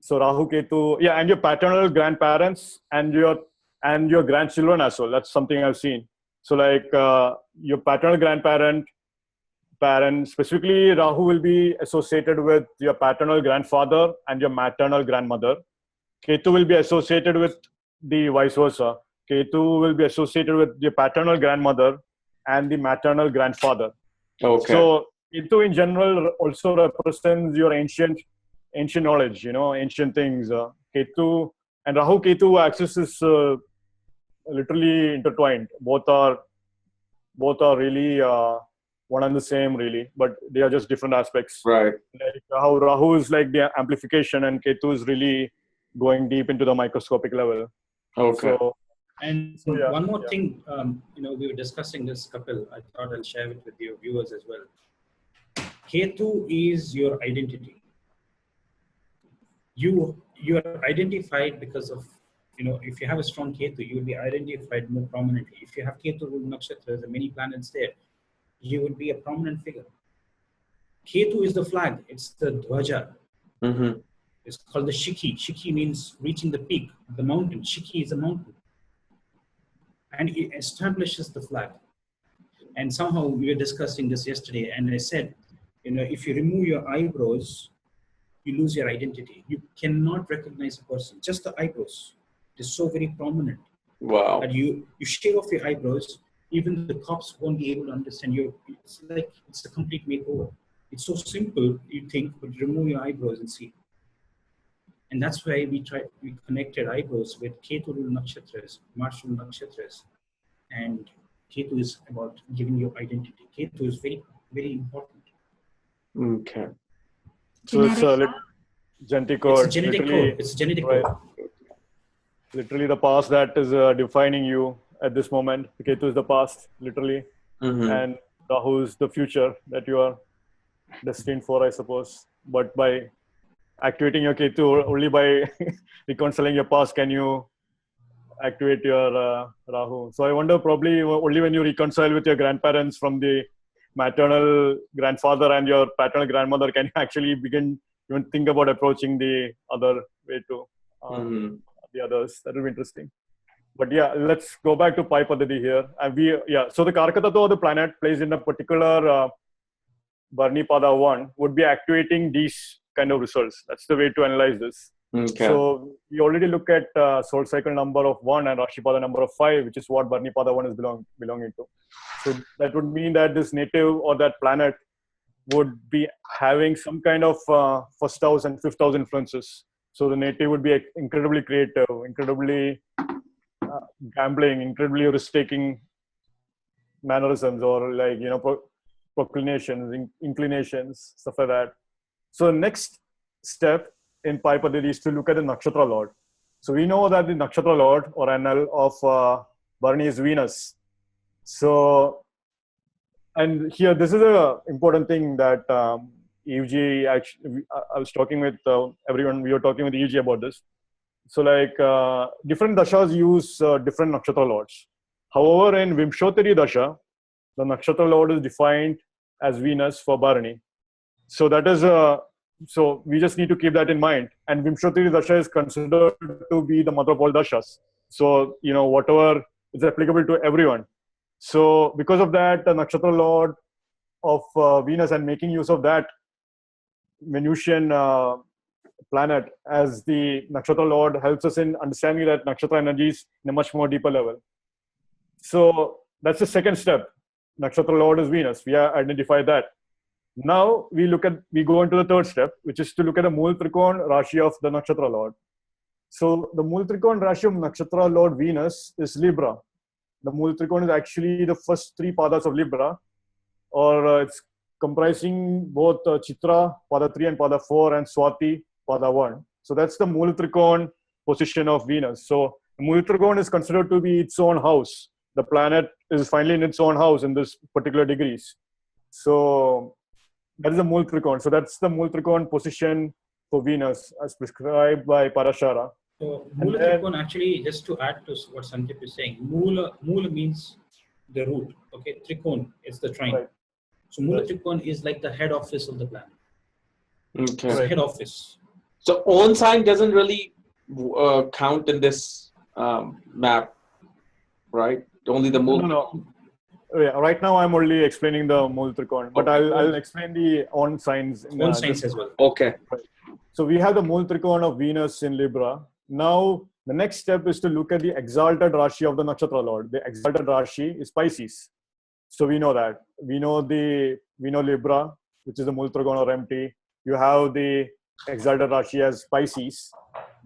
So Rahu Ketu, and your paternal grandparents and your grandchildren as well. That's something I've seen. So like your paternal parent, specifically Rahu will be associated with your paternal grandfather and your maternal grandmother. Ketu will be associated with the vice versa. Ketu will be associated with your paternal grandmother and the maternal grandfather. Okay. So Ketu in general also represents your ancient knowledge, ancient things. Ketu and Rahu Ketu axis is literally intertwined. Both are really one and the same, really, but they are just different aspects. Right. Like how Rahu is like the amplification, and Ketu is really going deep into the microscopic level. Okay. So, And yeah, one more thing, we were discussing this, Kapil. I thought I'll share it with your viewers as well. Ketu is your identity. You are identified because of, if you have a strong Ketu, you will be identified more prominently. If you have Ketu ruled nakshatras and many planets there, you would be a prominent figure. Ketu is the flag. It's the dhwaja. Mm-hmm. It's called the Shikhi. Shikhi means reaching the peak, the mountain. Shikhi is a mountain. And it establishes the flag. And somehow we were discussing this yesterday, and I said, if you remove your eyebrows, you lose your identity. You cannot recognize a person. Just the eyebrows. It is so very prominent. Wow. That you shave off your eyebrows, even the cops won't be able to understand you. It's like it's a complete makeover. It's so simple, you think, but remove your eyebrows and see. And that's why we connected eyebrows with Ketu ruled nakshatras, Mars ruled nakshatras. And Ketu is about giving you identity. Ketu is very, very important. Okay. so it's a genetic code. It's a genetic literally, code. It's a genetic right. code. Literally the past that is defining you at this moment. Ketu is the past, literally. Mm-hmm. And Rahu is the future that you are destined for, I suppose. But by activating your Ketu, only by reconciling your past can you activate your Rahu. So I wonder, probably only when you reconcile with your grandparents from the maternal grandfather and your paternal grandmother can you actually begin even think about approaching the other way to the others. That will be interesting. But yeah, let's go back to PI Padathhi here. And so the Karkatattva of the planet placed in a particular Bharani Pada 1 would be activating these kind of results. That's the way to analyze this. Okay. So we already look at solar cycle number of 1 and Rashi Pada number of 5, which is what Bharani Pada 1 is belonging to. So that would mean that this native or that planet would be having some kind of first house and fifth house influences. So the native would be incredibly creative, incredibly gambling, incredibly risk-taking mannerisms, or like, proclinations, inclinations, stuff like that. So next step in PI Padathhi is to look at the nakshatra lord. So we know that the nakshatra lord or NL of Bharani is Venus. So, and here this is a important thing that EUG actually, I was talking with everyone. We were talking with EUG about this. So like different dashas use different nakshatra lords. However, in Vimshottari dasha, the nakshatra lord is defined as Venus for Bharani. So that is so we just need to keep that in mind. And Vimshottari dasha is considered to be the mother of all dashas. So whatever is applicable to everyone. So because of that, the nakshatra lord of Venus, and making use of that Venusian planet as the nakshatra lord, helps us in understanding that nakshatra energies in a much more deeper level. So that's the second step. Nakshatra lord is Venus. We have identified that. Now we go into the third step, which is to look at the Mool Trikon Rashi of the nakshatra lord. So the Mool Trikon Rashi of nakshatra lord Venus is Libra. The Mool Trikon is actually the first 3 padas of Libra, or it's comprising both Chitra, Pada 3 and Pada 4, and Swati, Pada 1. So that's the Mool Trikon position of Venus. So the Mool Trikon is considered to be its own house. The planet is finally in its own house in this particular degrees. So that is the Mool Trikon. So that's the Mool Trikon position for Venus as prescribed by Parashara. So Moola Trikon, actually, just to add to what Santip is saying, Moola means the root. Okay, Trikon is the trine. Right. So Moola Trikon is like the head office of the planet. Okay. It's the head office. So own sign doesn't really count in this map, right? Only the Mool. No. Yeah, right now I'm only explaining the Mool Trikon, but Okay. I'll explain the own signs. Own signs as well. Okay. So we have the Mool Trikon of Venus in Libra. Now the next step is to look at the exalted Rashi of the nakshatra lord. The exalted Rashi is Pisces. So we know that. We know Libra, which is the Mool Trikon or MT. You have the exalted Rashi as Pisces.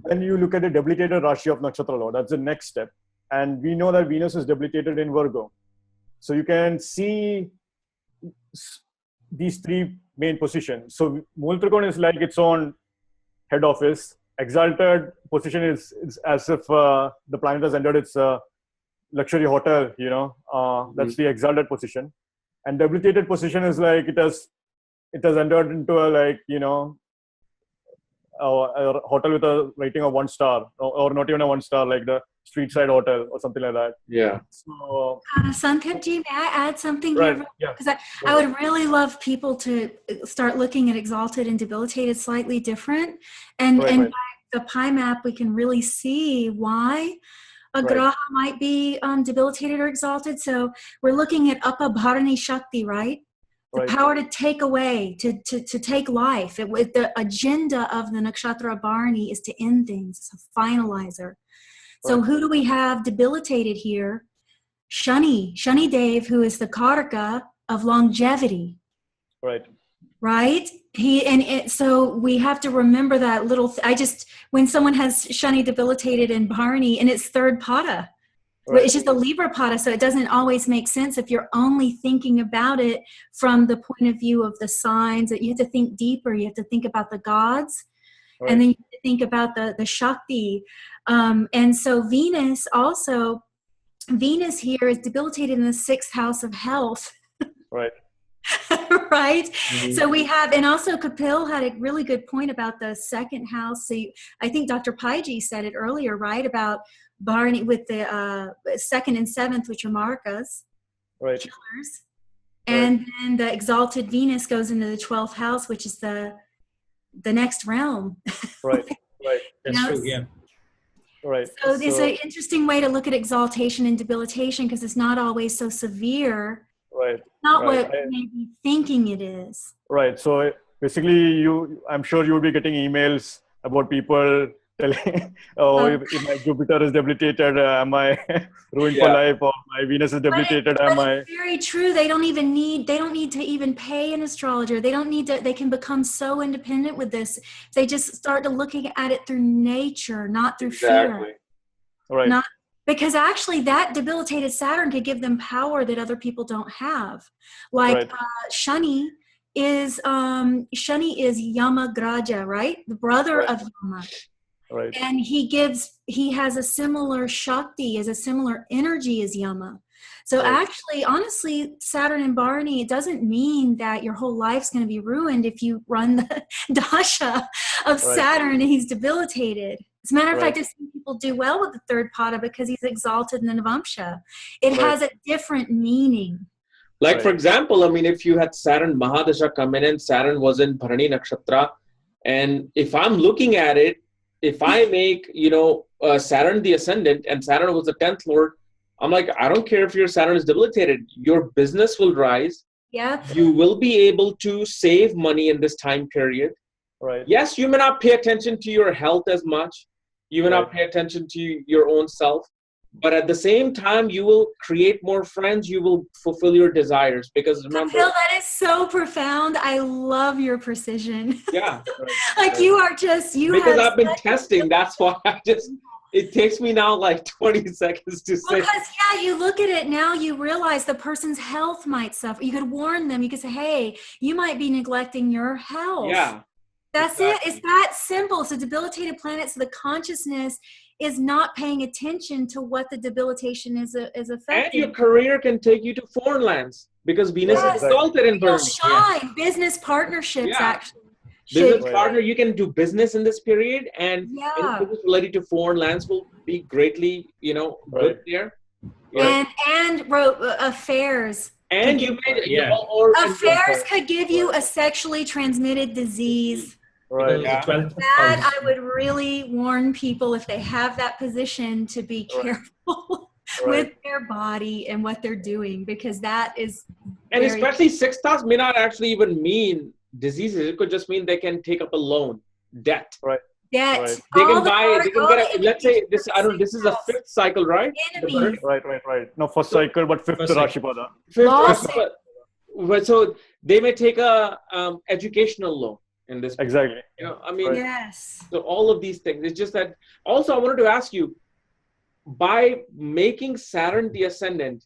Then you look at the debilitated Rashi of nakshatra lord. That's the next step. and we know that Venus is debilitated in Virgo. So you can see these three main positions. So Mool Trikona is like its own head office. Exalted position is as if the planet has entered its luxury hotel, that's the exalted position. And debilitated position is like it has entered into a hotel with a rating of 1 star, or not even a 1 star, like the street side hotel or something like that. Yeah. So, Sankipji, may I add something right, here? yeah. Because I would really love people to start looking at exalted and debilitated slightly different. And by the PI map, we can really see why a graha might be debilitated or exalted. So we're looking at Apabharani Shakti, right? The power to take away, to take life. The agenda of the nakshatra Bharani is to end things. It's a finalizer. So who do we have debilitated here? Shani Dev, who is the karaka of longevity. Right? So we have to remember that little. When someone has Shani debilitated in Bharani and it's third pada. It's just a Libra pada, so it doesn't always make sense if you're only thinking about it from the point of view of the signs. That you have to think deeper. You have to think about the gods, and then you have to think about the Shakti. And so Venus here is debilitated in the 6th house of health. Right. Mm-hmm. So we have, and also Kapil had a really good point about the 2nd house. So I think Dr. Paiji said it earlier, right, about Bharani with the 2nd and 7th, which are Markas, killers. And then the exalted Venus goes into the 12th house, which is the next realm. That's true, yeah. So it's an interesting way to look at exaltation and debilitation, because it's not always so severe. Not what we may be thinking it is. So basically, I'm sure you'll be getting emails about people telling, if my Jupiter is debilitated, am I ruined for life? Or my Venus is debilitated, am I? It's very true. They don't need to even pay an astrologer. They can become so independent with this. They just start to looking at it through nature, not through fear. Because actually that debilitated Saturn could give them power that other people don't have. Like Shani is Yama Graja, right? The brother of Yama. And he has a similar Shakti, has a similar energy as Yama. So actually, honestly, Saturn and Bharani, it doesn't mean that your whole life's going to be ruined if you run the dasha of Saturn and he's debilitated. As a matter of fact, I've seen people do well with the 3rd pada because he's exalted in the Navamsha. It has a different meaning. Like, for example, I mean, if you had Saturn Mahadasha come in and Saturn was in Bharani Nakshatra, and if I'm looking at it, if I make, Saturn the ascendant and Saturn was the 10th lord, I'm like, I don't care if your Saturn is debilitated. Your business will rise. You will be able to save money in this time period. Yes, you may not pay attention to your health as much. You may not pay attention to your own self. But at the same time, you will create more friends. You will fulfill your desires. Because remember, Phil, that is so profound. I love your precision. Yeah. You are just, because I've been testing. That's why it takes me now like 20 seconds to say. Because you look at it now, you realize the person's health might suffer. You could warn them. You could say, hey, you might be neglecting your health. Yeah. That's it. It's that simple. It's a debilitated planet. So the consciousnness is not paying attention to what the debilitation is affecting. And your career can take you to foreign lands because Venus is exalted in Bharani. Shine. Business partnerships, actually. Business partner, you can do business in this period, and business related to foreign lands will be greatly, good there. And affairs. And you made affairs could give you a sexually transmitted disease. That I would really warn people, if they have that position, to be careful with their body and what they're doing, because that is especially 6th house may not actually even mean diseases. It could just mean they can take up a loan, debt. Debt. They can buy. They can get. Let's say this. This is a 5th cycle, right? Right. No, 1st cycle, but 5th Rashi Pada. 5th. So they may take a educational loan in this. Exactly. I mean, so all of these things. It's just that. Also, I wanted to ask you, by making Saturn the ascendant,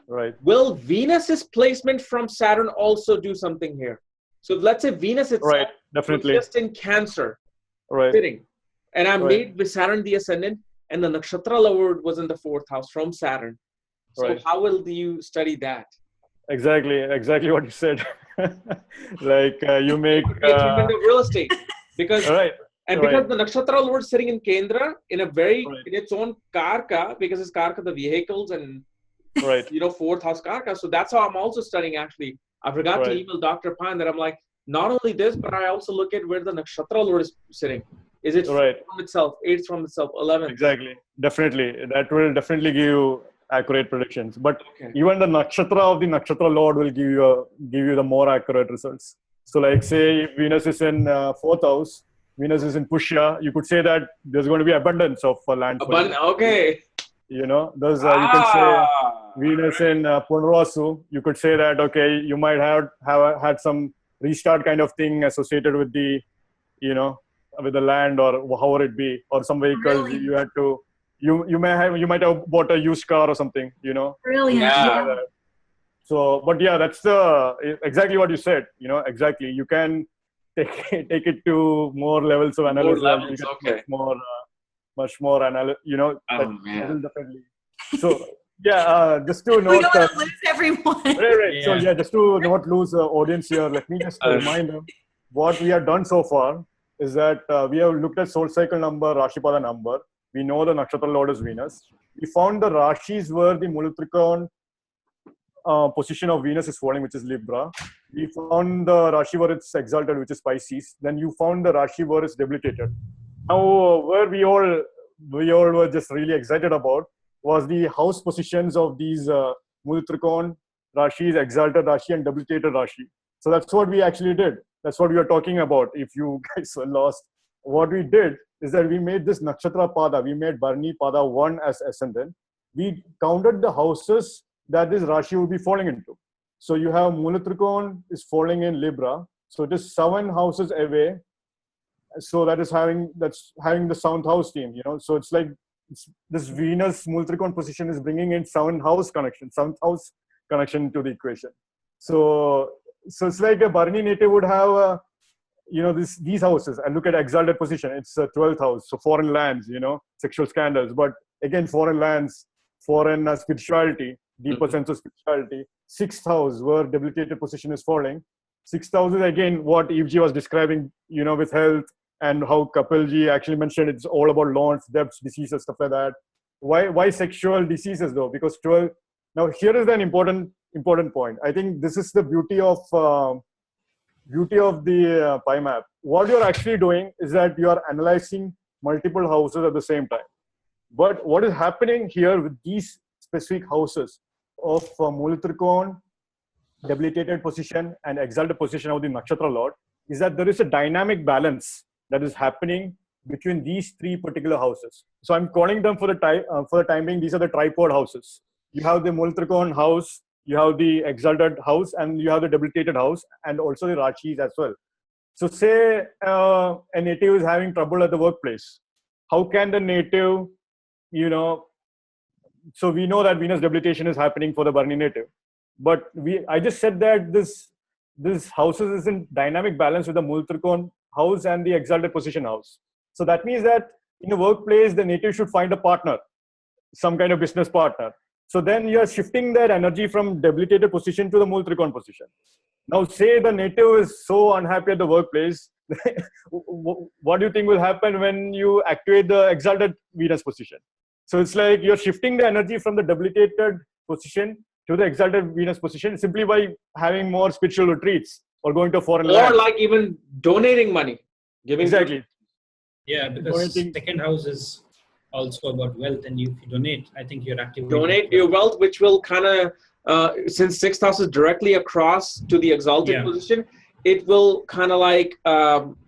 Right. will Venus's placement from Saturn also do something here? So let's say Venus itself Right. Definitely. was just in Cancer, Right. sitting, and I Right. made with Saturn the ascendant, and the nakshatra lord was in the 4th house from Saturn. So Right. how will you study that? Exactly what you said. Like you make It could be a treatment of real estate because right. and because Right. the nakshatra lord sitting in Kendra in a very Right. in its own karka, because it's karka the vehicles and Right. 4th house karka. So that's how I'm also studying actually. I forgot to Right. email Dr. Pine that I'm like, not only this, but I also look at where the nakshatra lord is sitting. Is it Right. from itself, 8th from itself, 11th? Exactly. Definitely. That will definitely give you accurate predictions. But Okay. even the nakshatra of the nakshatra lord will give you the more accurate results. So like say if Venus is in 4th house, Venus is in Pushya, you could say that there's going to be abundance of land for you. Okay. You know, those you can say Venus in Punrasu, you could say that okay, you might have had some restart kind of thing associated with the, you know, with the land or however it be, or some vehicles Really? you had to, you might have bought a used car or something, you know. Brilliant. Yeah. Yeah. So, but yeah, that's exactly what you said. You know, exactly. You can take it to more levels of analysis. More levels, You can okay. much more you know. Oh, that man. will definitely. So yeah, just to We note. don't want to lose everyone. Right. So Yeah. yeah, just to not lose the audience here, let me just remind them what we have done so far is that we have looked at solar cycle number, Rashi Pada number. We know the nakshatra lord is Venus. We found the Rashis where the Mulatrikon position of Venus is falling, which is Libra. We found the Rashi where it's exalted, which is Pisces. Then you found the Rashi where it's debilitated. Now, where we all were just really excited about was the house positions of these Mulatrikon, Rashis, exalted Rashi, and debilitated Rashi. So that's what we actually did. That's what we are talking about. If you guys were lost, what we did is that we made this nakshatra pada. We made Bharani pada 1 as ascendant. We counted the houses that this Rashi will be falling into. So you have Mulatrikon is falling in Libra. So it is 7 houses away. So that's having the 7th house team, you know. So it's like this Venus Mulatrikon position is bringing in 7th house connection to the equation. So it's like a Bharani native would have you know, these houses. And look at exalted position. It's a 12th house. So foreign lands, you know, sexual scandals. But again, foreign lands, foreign spirituality, deeper sense of spirituality. 6th house where debilitated position is falling. 6th house is again what Evji was describing, you know, with health and how Kapilji actually mentioned it's all about loans, debts, diseases, stuff like that. Why sexual diseases though? Because 12. Now here is an important point. I think this is the beauty of the pie map. What you're actually doing is that you are analyzing multiple houses at the same time. But what is happening here with these specific houses of Mulatrikon, debilitated position, and exalted position of the nakshatra lord is that there is a dynamic balance that is happening between these 3 particular houses. So I'm calling them for the time being. These are the tripod houses. You have the Mulatrikon house, you have the exalted house, and you have the debilitated house, and also the Rashis as well. So say a native is having trouble at the workplace. How can the native, you know, so we know that Venus debilitation is happening for the Bharani native. But I just said that this houses is in dynamic balance with the Mulatrikon house and the exalted position house. So that means that in a workplace, the native should find a partner, some kind of business partner. So then you are shifting that energy from debilitated position to the Mulatrikon position. Now say the native is so unhappy at the workplace, what do you think will happen when you activate the exalted Venus position? So it's like you're shifting the energy from the debilitated position to the exalted Venus position simply by having more spiritual retreats or going to foreign land. Or like even donating money. Giving Exactly. Yeah, because second house is also about wealth, and if you donate, I think you're activating. Donate your wealth, which will kind of, since 6th house is directly across to the exalted position, it will kind of like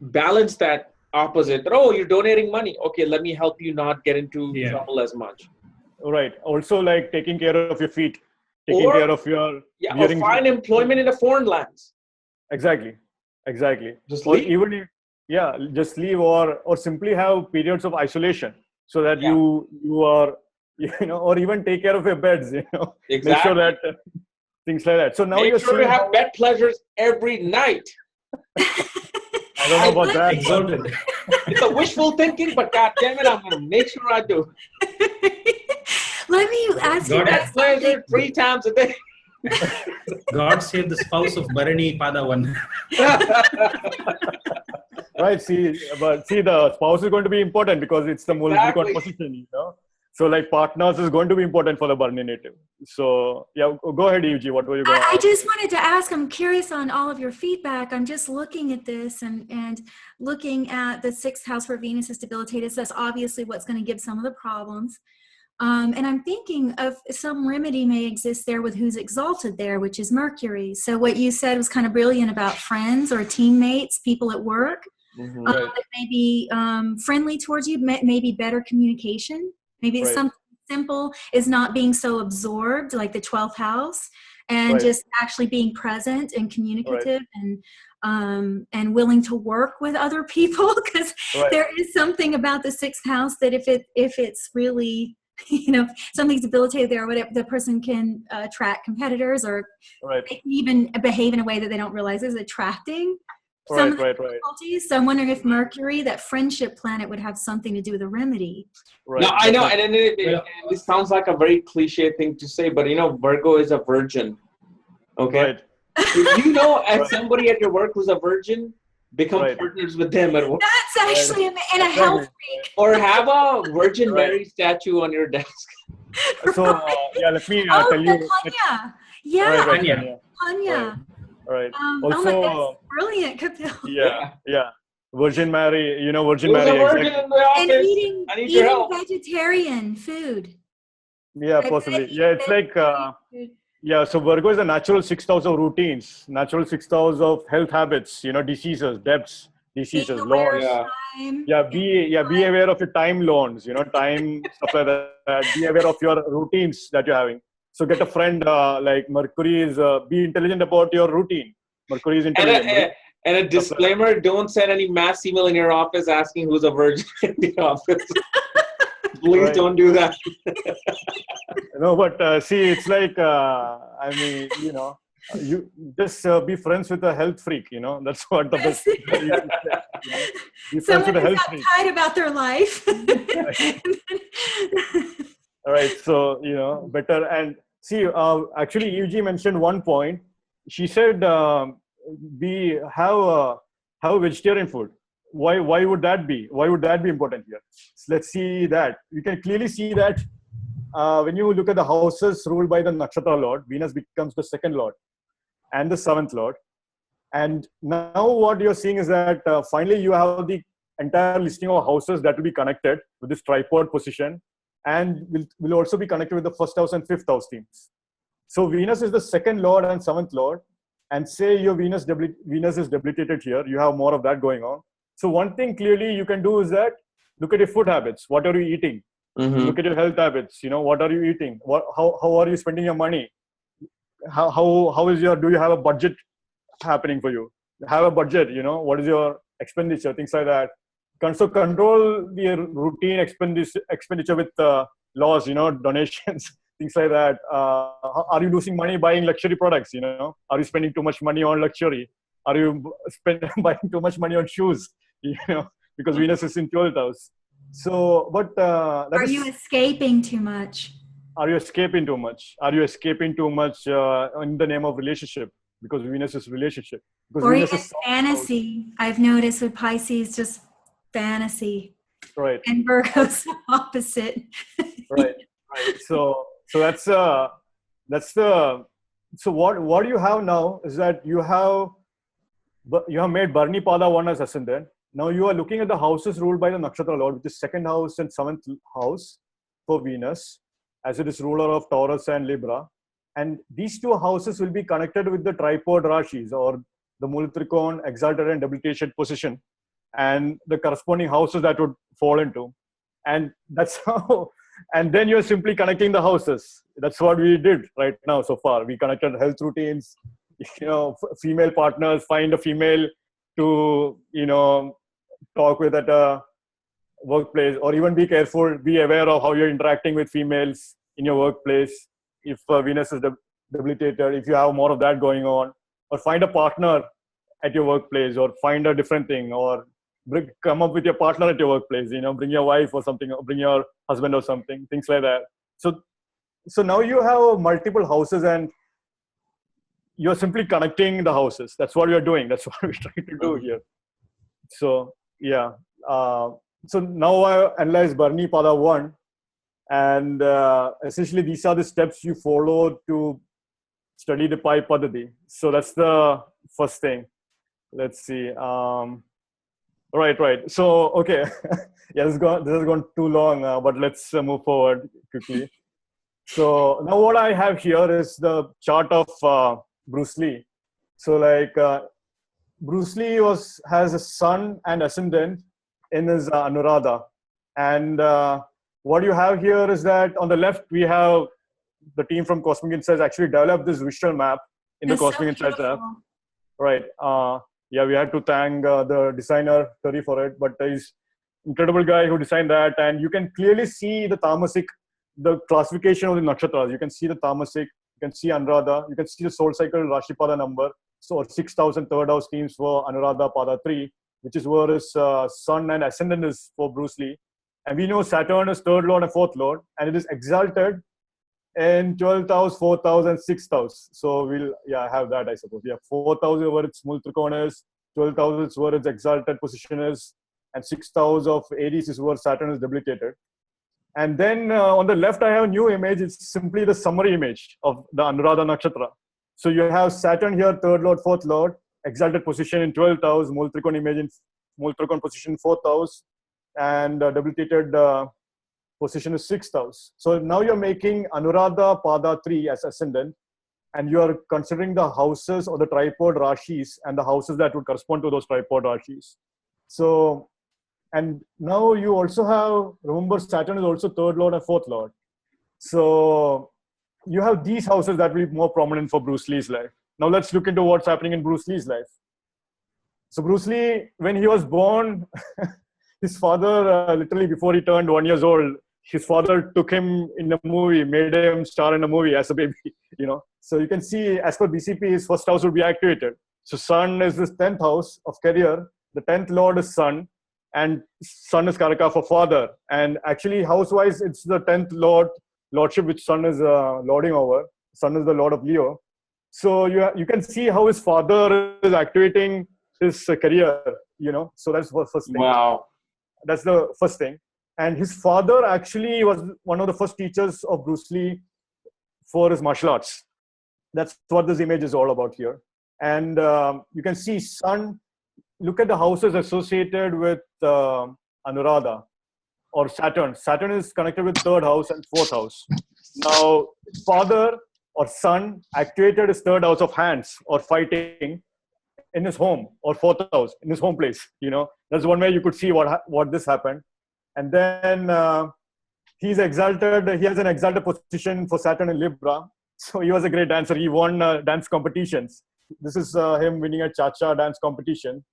balance that opposite. Oh, you're donating money. Okay, let me help you not get into trouble as much. Right. Also, like taking care of your feet, taking care of your or find employment in the foreign lands. Exactly. Just or leave. Even if, just leave or simply have periods of isolation so that you are or even take care of your beds, Exactly. make sure that things like that. So now Make you're sure seeing you have bed pleasures every night. I don't know about that. Exalted. It's a wishful thinking, but God damn it, I'm going to make sure I do. Let me ask you God guys Bed pleasure 3 times a day. God save the spouse of Bharani Pada one. Right. See, the spouse is going to be important because it's the Exactly. Multrikon position, So like partners is going to be important for the Bharani native. So yeah, go ahead, Yuji. What were you going to I ask? just wanted to ask, I'm curious on all of your feedback. I'm just looking at this and looking at the 6th house where Venus is debilitated. So that's obviously what's going to give some of the problems. And I'm thinking of some remedy may exist there with who's exalted there, which is Mercury. So what you said was kind of brilliant about friends or teammates, people at work. Right. That may be friendly towards you, maybe better communication. Maybe it's Right. something simple is not being so absorbed, like the 12th house, and Right. just actually being present and communicative and willing to work with other people. Because Right. there is something about the 6th house that if it's really something's debilitated there, or whatever, the person can attract competitors, or Right. they can even behave in a way that they don't realize is attracting some of the difficulties. So I'm wondering if Mercury, that friendship planet, would have something to do with a remedy. Right. No, I know, and it sounds like a very cliche thing to say, but Virgo is a virgin. Okay, Right. if somebody at your work who's a virgin, become partners with them at work. That's actually in a health freak. Or have a Virgin Mary statue on your desk. So let me tell you. Panya. Yeah, Panya. Panya. Right. Also, that's brilliant, Kapiel. Yeah. Virgin Mary, Virgin Who's Mary. a virgin Exactly. in the office? And eating your help. vegetarian food. Yeah, possibly. Yeah, it's like, so Virgo is a natural 6th house of routines, natural 6th house of health habits, diseases, debts, diseases, loans. Be aware of your time loans, time, stuff like that. Be aware of your routines that you're having. So get a friend like Mercury is, be intelligent about your routine. Mercury is intelligent. And a disclaimer, don't send any mass email in your office asking who's a virgin in the office. Please don't do that. No, but see, it's like, you just be friends with a health freak, that's what the best thing be friends with a health freak. Someone who's uptight about their life. All right, so, better. And see, actually, Yuji mentioned one point. She said, have vegetarian food. Why would that be? Why would that be important here? So let's see that. You can clearly see that when you look at the houses ruled by the nakshatra lord, Venus becomes the 2nd lord and the 7th lord. And now what you're seeing is that finally you have the entire listing of houses that will be connected with this tripod position, and will also be connected with the 1st house and 5th house themes. So Venus is the 2nd lord and 7th lord. And say your Venus is debilitated here, you have more of that going on. So one thing clearly you can do is that look at your food habits. What are you eating? Look at your health habits. What are you eating? How are you spending your money? Do you have a budget happening for you? Have a budget. What is your expenditure? Things like that. So control your routine expenditure with laws. Donations. Things like that. Are you losing money buying luxury products? Are you spending too much money on luxury? Are you buying too much money on shoes? Because Venus is in 12th house. So, but are you escaping too much? Are you escaping too much? Are you escaping too much in the name of relationship? Because Venus is relationship. Because Or Venus even is fantasy. I've noticed with Pisces, just fantasy. Right. And Virgo's opposite. Right. So that's the. So what you have now is that you have made Bharani Pada 1 as ascendant. Now you are looking at the houses ruled by the nakshatra lord, which is 2nd house and 7th house for Venus, as it is ruler of Taurus and Libra. And these 2 houses will be connected with the tripod Rashis, or the Multrikon, exalted and debilitated position, and the corresponding houses that would fall into. And that's how. And then you're simply connecting the houses. That's what we did right now so far. We connected health routines, female partners, find a female to, talk with at a workplace, or even be careful, be aware of how you're interacting with females in your workplace. If Venus is debilitated, if you have more of that going on, or find a partner at your workplace, or find a different thing, or come up with your partner at your workplace, bring your wife or something, or bring your husband or something, things like that. So now you have multiple houses, and you're simply connecting the houses. That's what you're doing. That's what we're trying to do here. So yeah. So now I analyze Bharani Pada 1, and essentially these are the steps you follow to study the PI Padathhi. So that's the first thing. Let's see. Right. So okay, yeah, this has gone too long, but let's move forward quickly. So now what I have here is the chart of Bruce Lee. So like Bruce Lee has a sun and ascendant in his Anuradha, and what you have here is that on the left we have the team from Cosmic Insights actually developed this visual map in the Cosmic Insights app. Right. Yeah, we had to thank the designer Terry for it, but he's incredible guy who designed that, and you can clearly see the tamasic, the classification of the nakshatras. You can see the tamasic, you can see Anuradha, you can see the soul cycle Rashi Pada number. So 6,000 third house teams for Anuradha Pada 3, which is where his sun and ascendant is for Bruce Lee. And we know Saturn is third lord and fourth lord, and it is exalted in 12th house, 4th house, and 6th house. So we'll have that, I suppose. Yeah, 4th house is where its Multrikona is, 12th house is where its exalted position is, and 6th house of Aries is where Saturn is debilitated. And then on the left, I have a new image. It's simply the summary image of the Anuradha Nakshatra. So you have Saturn here, third lord, fourth lord, exalted position in 12th house, Multrikona image in Multrikona position in 4th house, and debilitated position is 6th house. So now you're making Anuradha Pada 3 as ascendant, and you're considering the houses or the tripod Rashis and the houses that would correspond to those tripod Rashis. So, and now you also have, remember Saturn is also third lord and fourth lord. So you have these houses that will be more prominent for Bruce Lee's life. Now let's look into what's happening in Bruce Lee's life. So Bruce Lee, when he was born, his father, literally before he turned 1 year old, his father took him in a movie, made him star in a movie as a baby, So you can see, as per BCP, his first house would be activated. So Sun is this 10th house of career. The 10th lord is Sun, and Sun is Karaka for father. And actually, house-wise, it's the 10th lordship which Sun is lording over. Sun is the lord of Leo. So you can see how his father is activating his career, So that's the first thing. Wow. That's the first thing. And his father actually was one of the first teachers of Bruce Lee for his martial arts. That's what this image is all about here. And you can see Sun, look at the houses associated with Anuradha or Saturn. Saturn is connected with third house and fourth house. Now, father or son activated his third house of hands or fighting in his home, or fourth house in his home place. That's one way you could see what this happened. And then he's exalted. He has an exalted position for Saturn in Libra. So he was a great dancer. He won dance competitions. This is him winning a cha-cha dance competition.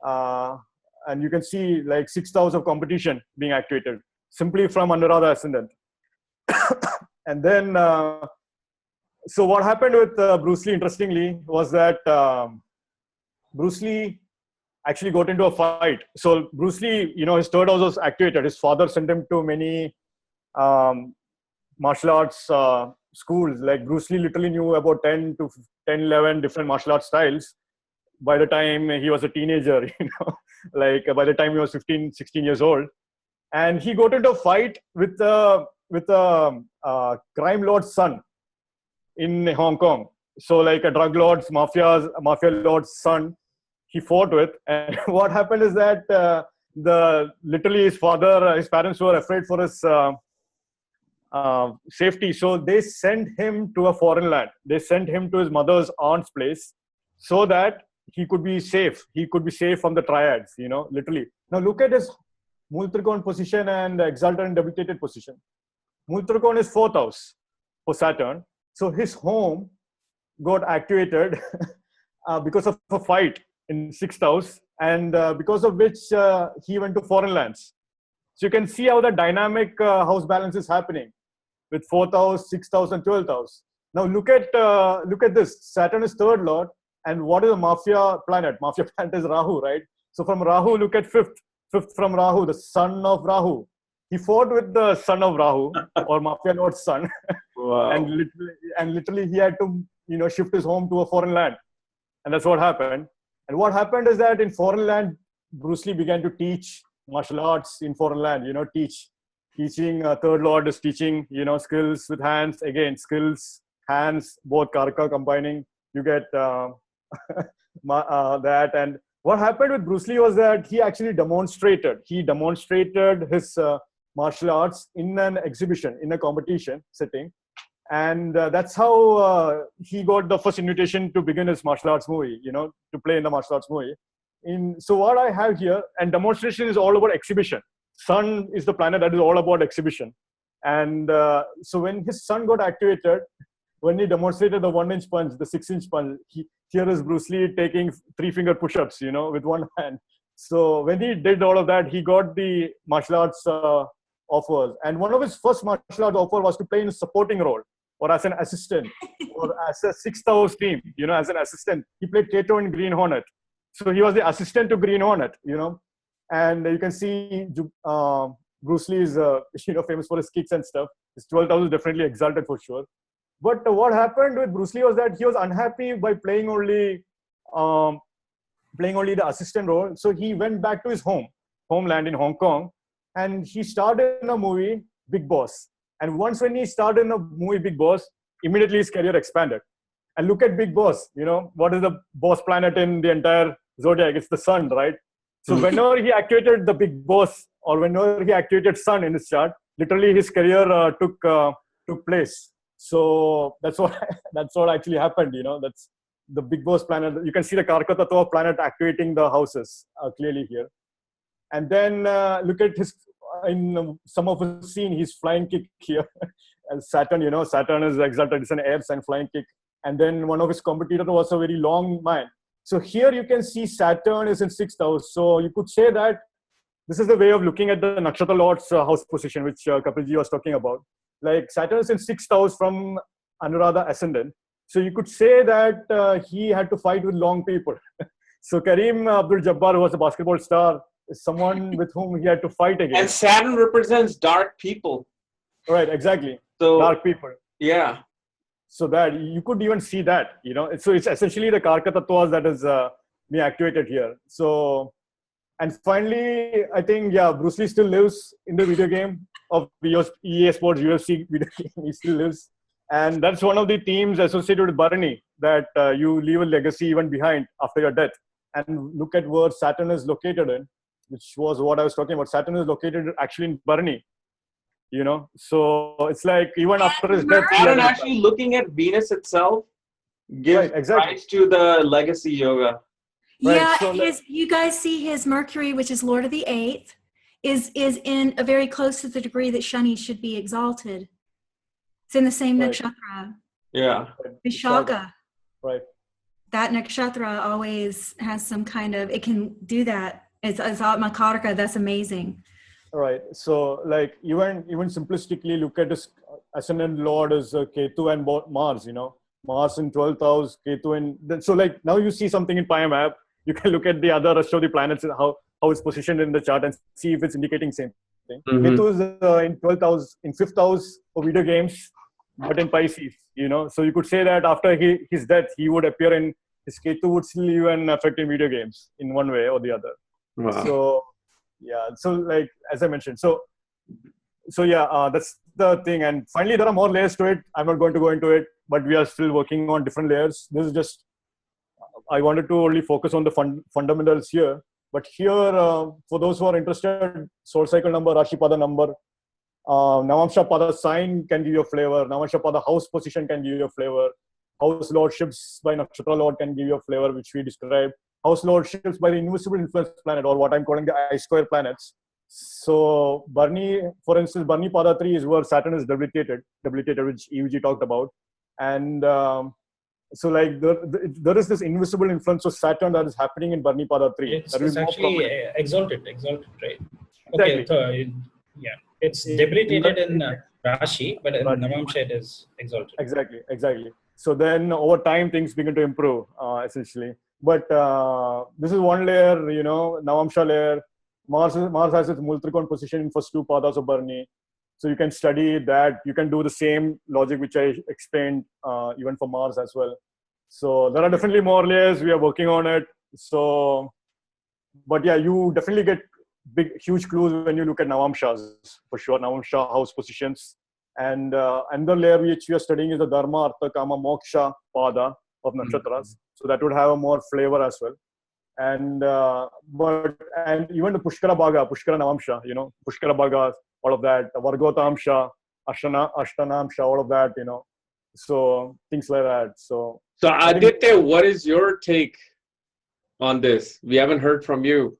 And you can see like 6th house of competition being activated simply from Anuradha ascendant. And then, so what happened with Bruce Lee, interestingly, was that Bruce Lee actually got into a fight. So Bruce Lee, his third house was activated. His father sent him to many martial arts schools. Like Bruce Lee literally knew about 11 different martial arts styles by the time he was a teenager, like by the time he was 15, 16 years old. And he got into a fight with a crime lord's son in Hong Kong. So like a drug lord's, mafia lord's son, he fought with. And what happened is that literally his parents were afraid for his safety. So they sent him to a foreign land. They sent him to his mother's aunt's place so that he could be safe. He could be safe from the triads, literally. Now look at his Multrikon position and exalted and debilitated position. Multrikon is fourth house for Saturn. So his home got activated because of a fight in 6th house, and because of which he went to foreign lands. So you can see how the dynamic house balance is happening with 4th house, 6th house, and 12th house. Now look at this. Saturn is third lord, and what is a mafia planet? Mafia planet is Rahu, right? So from Rahu, look at fifth from Rahu, the son of Rahu. He fought with the son of Rahu, or mafia lord's son. Wow. and literally he had to, shift his home to a foreign land. And that's what happened. And what happened is that in foreign land, Bruce Lee began to teach martial arts in foreign land, teaching third lord is teaching, skills with hands, again, skills, hands, both karaka combining, you get that. And what happened with Bruce Lee was that he actually demonstrated his martial arts in an exhibition, in a competition setting. And that's how he got the first invitation to begin his martial arts movie, to play in the martial arts movie. So what I have here, and demonstration is all about exhibition. Sun is the planet that is all about exhibition. And so when his sun got activated, when he demonstrated the 1-inch punch, the 6-inch punch, here is Bruce Lee taking 3-finger push-ups, with one hand. So when he did all of that, he got the martial arts offers. And one of his first martial arts offer was to play in a supporting role, or as an assistant, or as a 6th house team, as an assistant. He played Kato in Green Hornet. So he was the assistant to Green Hornet, And you can see Bruce Lee is, famous for his kicks and stuff. His 12th house is definitely exalted for sure. But what happened with Bruce Lee was that he was unhappy by playing only the assistant role. So he went back to his homeland in Hong Kong, and he starred in a movie, Big Boss. And once when he starred in a movie, Big Boss, immediately his career expanded. And look at Big Boss, what is the boss planet in the entire zodiac? It's the sun, right? So whenever he activated the Big Boss, or whenever he activated sun in his chart, literally his career took place. So that's what actually happened. That's the Big Boss planet. You can see the Karka Tattva planet activating the houses clearly here. And then look at in some of his scene, he's flying kick here. And Saturn, Saturn is exalted. It's an air sign, flying kick. And then one of his competitors was a very long man. So here you can see Saturn is in 6th house. So you could say that this is the way of looking at the Nakshatra Lord's house position, which Kapilji was talking about. Like Saturn is in 6th house from Anuradha ascendant. So you could say that he had to fight with long people. So Kareem Abdul-Jabbar, who was a basketball star, is someone with whom he had to fight against. And Saturn represents dark people. Right, exactly. So, dark people. Yeah. So that you could even see that, So it's essentially the Karka Tattvas that is being activated here. So, and finally, I think, Bruce Lee still lives in the video game of EA Sports UFC video game. He still lives. And that's one of the themes associated with Bharani, that you leave a legacy even behind after your death. And look at where Saturn is located in, which was what I was talking about. Saturn is located actually in Bharani. So it's like even after his death, Saturn actually looking at Venus itself gives rise to the legacy yoga. Yeah, so you guys see his Mercury, which is Lord of the 8th, is in a very close to the degree that Shani should be exalted. It's in the same nakshatra. Yeah. Vishaka. Right. That nakshatra always has some kind of, it can do that. It's Makaraka, that's amazing. Right. So like even simplistically look at this ascendant lord is Ketu and Mars, Mars in 12th house, Ketu in, so like now you see something in PI map, you can look at the other rest of the planets and how it's positioned in the chart and see if it's indicating same thing. Ketu is in 12th house, in 5th house for video games, but in Pisces, so you could say that after his death, he would appear in, his Ketu would still even affect in video games in one way or the other. Wow. So yeah, so like as I mentioned, so that's the thing. And finally, there are more layers to it. I'm not going to go into it, but we are still working on different layers. This is just, I wanted to only focus on the fundamentals here. But here, for those who are interested, soul cycle number, Rashi Pada number, Navamsha Pada sign can give you a flavor. Navamsha Pada house position can give you a flavor. House lordships by Nakshatra Lord can give you a flavor, which we described. House lordships by the invisible influence planet, or what I'm calling the I-square planets. So Bharani, for instance, Bharani Paddathi is where Saturn is debilitated, which EUG talked about. And so like there is this invisible influence of Saturn that is happening in Bharani Paddathi. It's actually exalted, right? Exactly. Okay, so Yeah, it's debilitated in Rashi, but in Navamsha it is exalted. Exactly. So then over time things begin to improve essentially. But this is one layer, Navamsha layer. Mars has its Multrikon position in first two padas of Barni. So you can study that. You can do the same logic which I explained even for Mars as well. So there are definitely more layers. We are working on it. So, but yeah, you definitely get huge clues when you look at Navamshas for sure. Navamsha house positions. And another layer which we are studying is the Dharma, Artha, Kama, Moksha Pada of nakshatras. So that would have a more flavor as well. And even the Pushkara Bhaga, Pushkara Navamsha, Pushkara Bhaga, all of that, Vargotamsha, Ashtanamsha, all of that, so things like that. So Aditya, what is your take on this? We haven't heard from you.